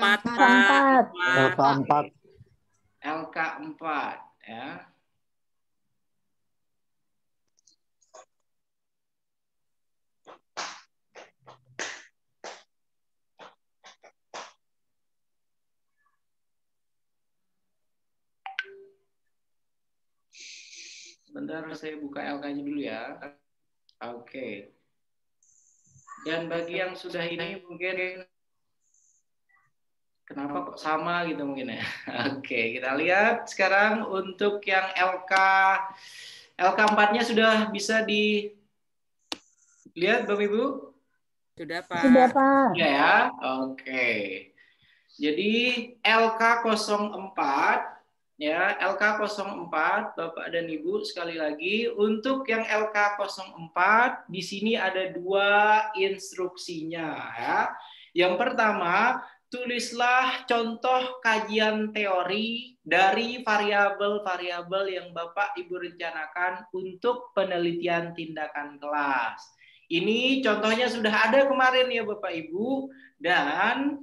[SPEAKER 11] 4.
[SPEAKER 2] LK4.
[SPEAKER 5] LK4 ya. Sebentar saya buka LK-nya dulu ya. Oke. Dan bagi yang sudah ini mungkin kenapa kok sama gitu mungkin ya. Oke, kita lihat sekarang untuk yang LK4-nya sudah bisa dilihat Bapak Ibu?
[SPEAKER 11] Sudah, Pak.
[SPEAKER 4] Sudah, Pak.
[SPEAKER 5] Ya, oke. Jadi LK04 ya, LK04 Bapak dan Ibu sekali lagi untuk yang LK04 di sini ada 2 instruksinya ya. Yang pertama, tulislah contoh kajian teori dari variabel-variabel yang Bapak Ibu rencanakan untuk penelitian tindakan kelas. Ini contohnya sudah ada kemarin ya Bapak Ibu, dan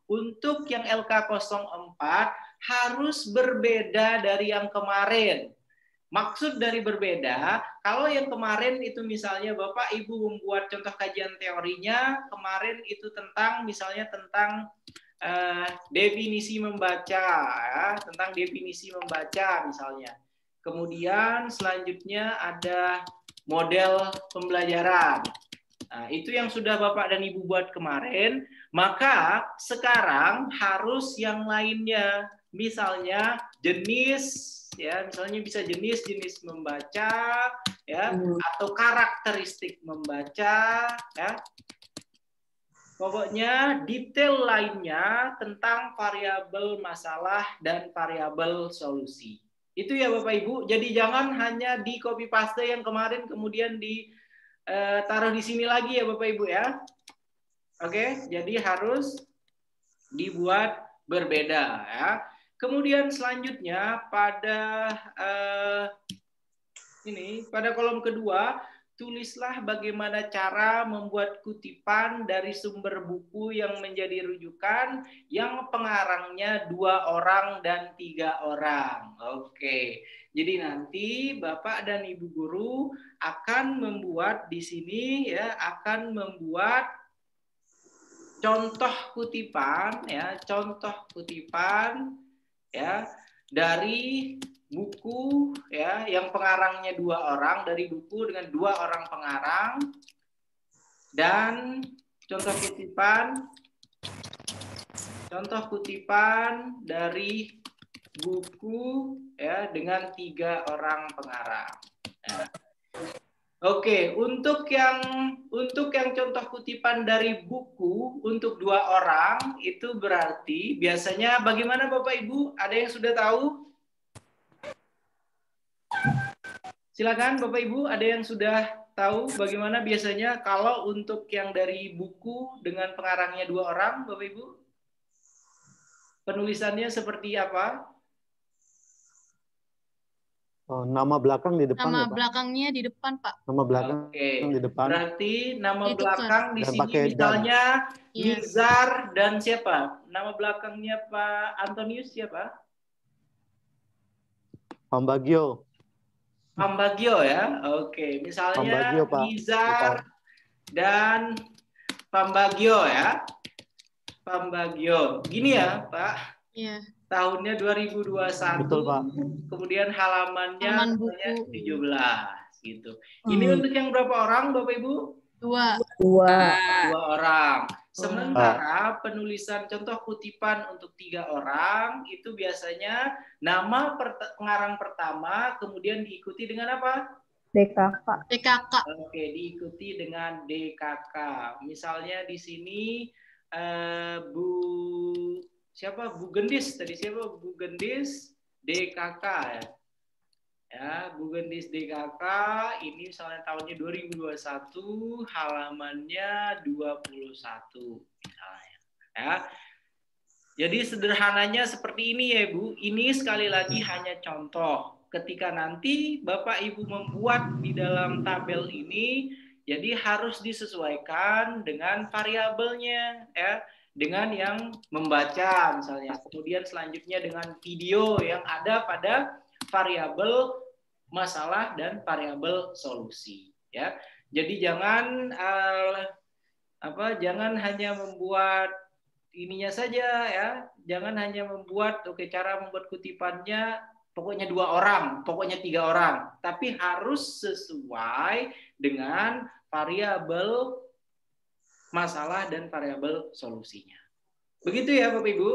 [SPEAKER 5] untuk yang LK04 harus berbeda dari yang kemarin. Maksud dari berbeda, kalau yang kemarin itu misalnya Bapak Ibu membuat contoh kajian teorinya, kemarin itu misalnya tentang definisi membaca, ya, tentang definisi membaca misalnya. Kemudian selanjutnya ada model pembelajaran. Nah, itu yang sudah Bapak dan Ibu buat kemarin, maka sekarang harus yang lainnya. Misalnya jenis, ya, misalnya bisa jenis membaca, ya, atau karakteristik membaca, ya. Pokoknya detail lainnya tentang variabel masalah dan variabel solusi. Itu ya Bapak Ibu. Jadi jangan hanya di copy paste yang kemarin kemudian taruh di sini lagi ya Bapak Ibu ya. Oke, jadi harus dibuat berbeda ya. Kemudian selanjutnya pada pada kolom kedua, tulislah bagaimana cara membuat kutipan dari sumber buku yang menjadi rujukan yang pengarangnya 2 orang dan 3 orang. Oke. Jadi nanti Bapak dan Ibu guru akan membuat di sini ya, akan membuat contoh kutipan ya, dari buku ya yang pengarangnya 2 orang, dari buku dengan 2 orang pengarang, dan contoh kutipan dari buku ya dengan 3 orang pengarang. Ya. Oke, untuk yang contoh kutipan dari buku untuk 2 orang itu berarti biasanya bagaimana Bapak Ibu? Ada yang sudah tahu? Silakan Bapak Ibu, ada yang sudah tahu bagaimana biasanya kalau untuk yang dari buku dengan pengarangnya 2 orang, Bapak Ibu? Penulisannya seperti apa?
[SPEAKER 2] Oh, nama belakang di depan
[SPEAKER 12] Nama
[SPEAKER 2] ya, Pak?
[SPEAKER 12] belakangnya di depan, Pak.
[SPEAKER 2] Nama belakang di depan.
[SPEAKER 5] Berarti nama
[SPEAKER 12] Itu
[SPEAKER 5] belakang
[SPEAKER 12] kan.
[SPEAKER 5] di
[SPEAKER 2] Dan
[SPEAKER 5] sini
[SPEAKER 2] pakai
[SPEAKER 5] misalnya
[SPEAKER 12] Iya.
[SPEAKER 5] Nizar dan siapa? Nama belakangnya Pak Antonius siapa?
[SPEAKER 2] Pambagio.
[SPEAKER 5] Pambagio ya. Oke, misalnya
[SPEAKER 2] Pambagio, Pak.
[SPEAKER 5] Nizar dan Pambagio ya. Pambagio. Gini ya, Pak.
[SPEAKER 12] Iya.
[SPEAKER 5] Tahunnya 2021.
[SPEAKER 2] Betul, Pak.
[SPEAKER 5] Kemudian halamannya
[SPEAKER 12] Halaman
[SPEAKER 5] misalnya
[SPEAKER 12] buku.
[SPEAKER 5] 17 gitu. Ini untuk yang berapa orang, Bapak Ibu?
[SPEAKER 12] 2.
[SPEAKER 5] 2 orang. Sementara penulisan contoh kutipan untuk 3 orang itu biasanya nama pengarang pertama kemudian diikuti dengan apa?
[SPEAKER 12] DKK.
[SPEAKER 5] Oke, diikuti dengan DKK. Misalnya di sini Bu Gendis tadi siapa? Bu Gendis DKK ya. Ya, Bugendis DKK ini misalnya tahunnya 2021, halamannya 21 misalnya. Ya. Jadi sederhananya seperti ini ya Bu. Ini sekali lagi hanya contoh. Ketika nanti Bapak Ibu membuat di dalam tabel ini, jadi harus disesuaikan dengan variabelnya ya, dengan yang membaca misalnya. Kemudian selanjutnya dengan video yang ada pada variabel masalah dan variabel solusi ya. Jadi jangan jangan hanya membuat ininya saja ya. Jangan hanya membuat cara membuat kutipannya pokoknya 2 orang, pokoknya 3 orang, tapi harus sesuai dengan variabel masalah dan variabel solusinya. Begitu ya Bapak Ibu.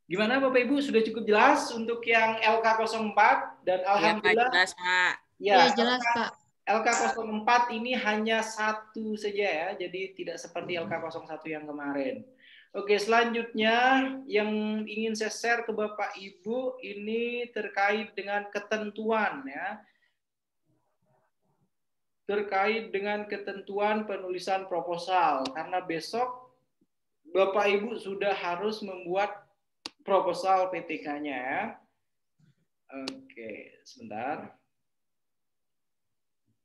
[SPEAKER 5] Gimana Bapak Ibu, sudah cukup jelas untuk yang LK04 dan alhamdulillah.
[SPEAKER 11] Ya, jelas Pak.
[SPEAKER 5] Ya,
[SPEAKER 12] jelas Pak.
[SPEAKER 5] LK04 ini hanya 1 saja ya, jadi tidak seperti LK01 yang kemarin. Oke, selanjutnya yang ingin saya share ke Bapak Ibu ini terkait dengan ketentuan ya. Terkait dengan ketentuan penulisan proposal, karena besok Bapak Ibu sudah harus membuat proposal PTK-nya ya. Oke, sebentar.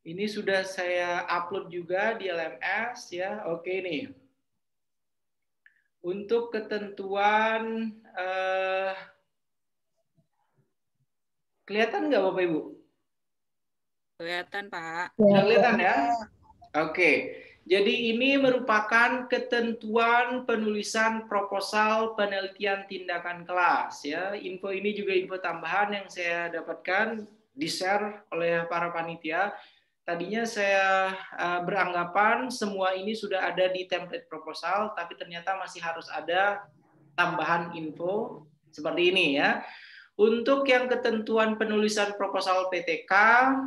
[SPEAKER 5] Ini sudah saya upload juga di LMS ya. Oke nih. Untuk ketentuan kelihatan nggak Bapak Ibu?
[SPEAKER 11] Kelihatan Pak.
[SPEAKER 5] Sudah kelihatan ya? Oke. Jadi ini merupakan ketentuan penulisan proposal penelitian tindakan kelas ya. Info ini juga info tambahan yang saya dapatkan di-share oleh para panitia. Tadinya saya beranggapan semua ini sudah ada di template proposal, tapi ternyata masih harus ada tambahan info seperti ini ya. Untuk yang ketentuan penulisan proposal PTK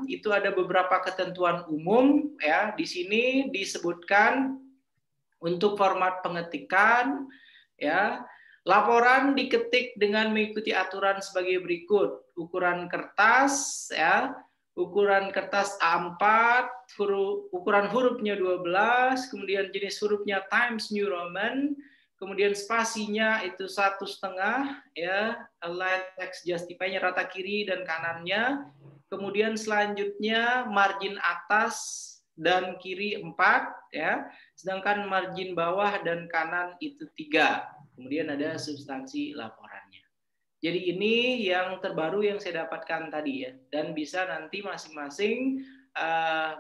[SPEAKER 5] itu ada beberapa ketentuan umum ya. Di sini disebutkan untuk format pengetikan ya. Laporan diketik dengan mengikuti aturan sebagai berikut. Ukuran kertas ya. Ukuran kertas A4, ukuran hurufnya 12, kemudian jenis hurufnya Times New Roman. Kemudian spasinya itu 1,5 ya, align text justify-nya rata kiri dan kanannya. Kemudian selanjutnya margin atas dan kiri 4 ya, sedangkan margin bawah dan kanan itu 3. Kemudian ada substansi laporannya. Jadi ini yang terbaru yang saya dapatkan tadi ya, dan bisa nanti masing-masing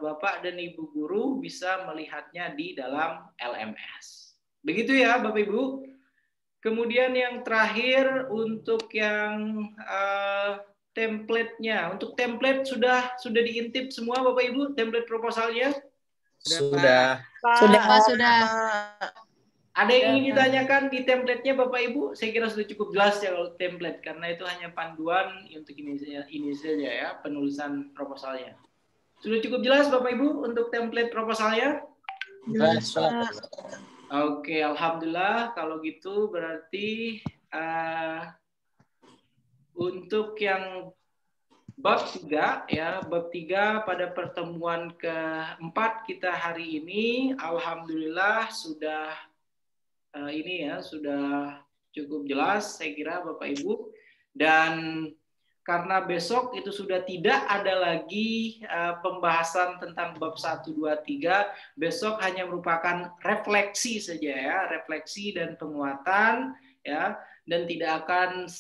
[SPEAKER 5] Bapak dan Ibu guru bisa melihatnya di dalam LMS. Begitu ya Bapak Ibu. Kemudian yang terakhir untuk yang template-nya. Untuk template sudah diintip semua Bapak Ibu template proposalnya?
[SPEAKER 1] Sudah.
[SPEAKER 12] Sudah.
[SPEAKER 5] Ada yang ingin ditanyakan di template-nya Bapak Ibu? Saya kira sudah cukup jelas ya kalau template, karena itu hanya panduan untuk ini saja ya, penulisan proposalnya. Sudah cukup jelas Bapak Ibu untuk template proposalnya?
[SPEAKER 13] Jelas.
[SPEAKER 5] Oke, alhamdulillah kalau gitu berarti untuk yang bab 3 ya, bab 3 pada pertemuan keempat kita hari ini alhamdulillah sudah ini ya, sudah cukup jelas saya kira Bapak Ibu, dan karena besok itu sudah tidak ada lagi pembahasan tentang bab 1, 2, 3. Besok hanya merupakan refleksi saja ya, refleksi dan penguatan ya, dan tidak akan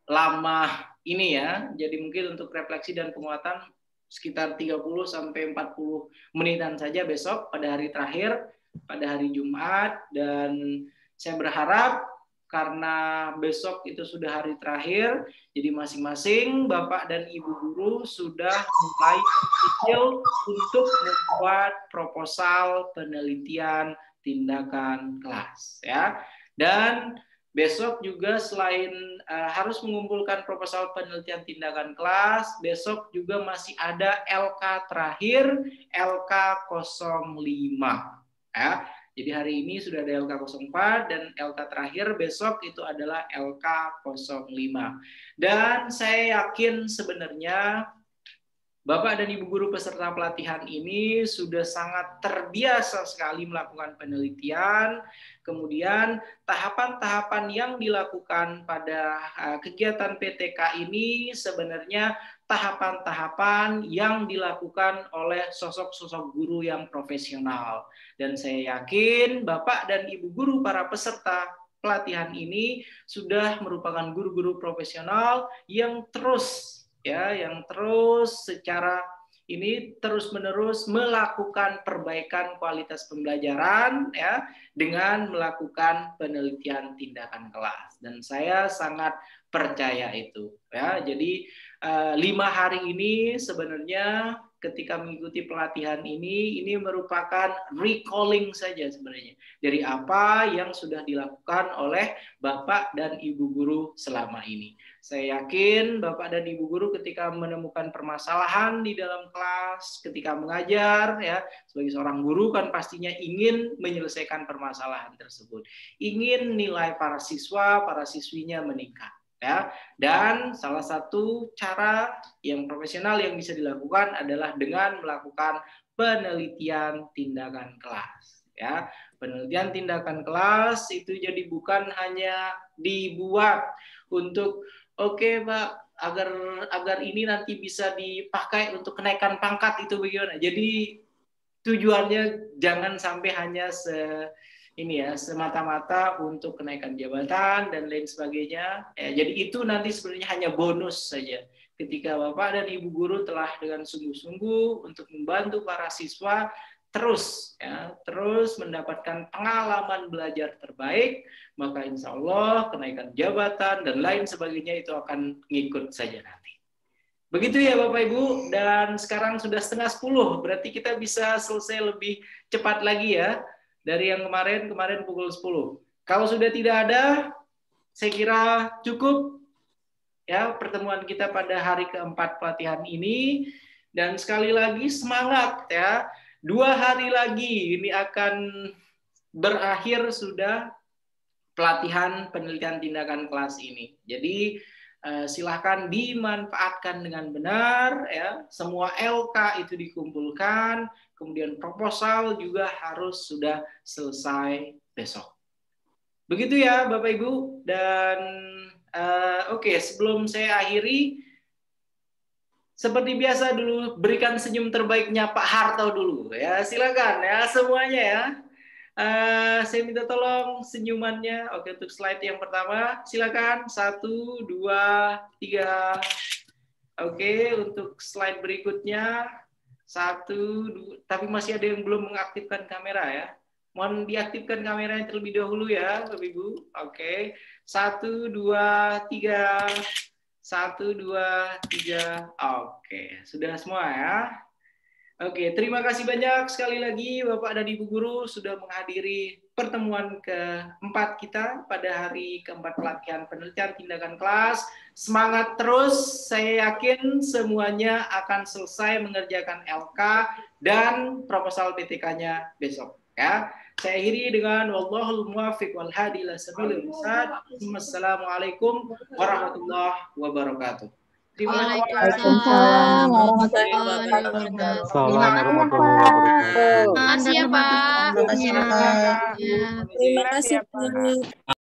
[SPEAKER 5] selama ini ya. Jadi mungkin untuk refleksi dan penguatan sekitar 30 sampai 40 menitan saja besok pada hari terakhir, pada hari Jumat, dan saya berharap karena besok itu sudah hari terakhir, jadi masing-masing Bapak dan Ibu guru sudah mulai berpikir untuk membuat proposal penelitian tindakan kelas ya. Dan besok juga selain harus mengumpulkan proposal penelitian tindakan kelas, besok juga masih ada LK terakhir, LK05 ya. Jadi hari ini sudah ada LK04 dan LK terakhir besok itu adalah LK05. Dan saya yakin sebenarnya Bapak dan Ibu guru peserta pelatihan ini sudah sangat terbiasa sekali melakukan penelitian, kemudian tahapan-tahapan yang dilakukan pada kegiatan PTK ini sebenarnya tahapan-tahapan yang dilakukan oleh sosok-sosok guru yang profesional. Dan saya yakin Bapak dan Ibu guru para peserta pelatihan ini sudah merupakan guru-guru profesional yang terus secara ini terus-menerus melakukan perbaikan kualitas pembelajaran ya dengan melakukan penelitian tindakan kelas, dan saya sangat percaya itu ya. Jadi 5 hari ini sebenarnya ketika mengikuti pelatihan ini merupakan recalling saja sebenarnya dari apa yang sudah dilakukan oleh Bapak dan Ibu guru selama ini. Saya yakin Bapak dan Ibu guru ketika menemukan permasalahan di dalam kelas, ketika mengajar ya, sebagai seorang guru kan pastinya ingin menyelesaikan permasalahan tersebut. Ingin nilai para siswa, para siswinya meningkat. Ya, dan salah satu cara yang profesional yang bisa dilakukan adalah dengan melakukan penelitian tindakan kelas. Ya, penelitian tindakan kelas itu jadi bukan hanya dibuat untuk oke, Pak, agar ini nanti bisa dipakai untuk kenaikan pangkat itu bagaimana. Jadi tujuannya jangan sampai hanya semata-mata untuk kenaikan jabatan dan lain sebagainya. Jadi itu nanti sebenarnya hanya bonus saja. Ketika Bapak dan Ibu guru telah dengan sungguh-sungguh untuk membantu para siswa terus mendapatkan pengalaman belajar terbaik, maka insya Allah kenaikan jabatan dan lain sebagainya itu akan ngikut saja nanti. Begitu ya Bapak Ibu, dan sekarang sudah 9:30, berarti kita bisa selesai lebih cepat lagi ya. Dari yang kemarin pukul 10. Kalau sudah tidak ada, saya kira cukup ya pertemuan kita pada hari keempat pelatihan ini. Dan sekali lagi semangat ya. 2 hari lagi ini akan berakhir sudah pelatihan penelitian tindakan kelas ini. Jadi silahkan dimanfaatkan dengan benar ya. Semua LK itu dikumpulkan, kemudian proposal juga harus sudah selesai besok. Begitu ya Bapak Ibu, dan oke, sebelum saya akhiri, seperti biasa dulu berikan senyum terbaiknya Pak Harto dulu ya. Silakan ya semuanya ya. Saya minta tolong senyumannya. Oke, untuk slide yang pertama silakan 1, 2, 3. Oke, untuk slide berikutnya 1, 2, tapi masih ada yang belum mengaktifkan kamera ya. Mohon diaktifkan kameranya terlebih dahulu ya Bapak Ibu. Oke, 1, 2, 3. 1, 2, 3. Oke, sudah semua ya. Oke, terima kasih banyak sekali lagi Bapak dan Ibu guru sudah menghadiri pertemuan keempat kita pada hari keempat pelatihan penelitian tindakan kelas. Semangat terus, saya yakin semuanya akan selesai mengerjakan LK dan proposal PTK-nya besok. Ya, saya akhiri dengan wallahul muwaffiq wal hadi ila sabilil rusad. Wassalamualaikum warahmatullahi wabarakatuh.
[SPEAKER 4] Waalaikumsalam warahmatullahi wabarakatuh.
[SPEAKER 12] Terima kasih ya Pak.
[SPEAKER 15] Terima kasih Pak.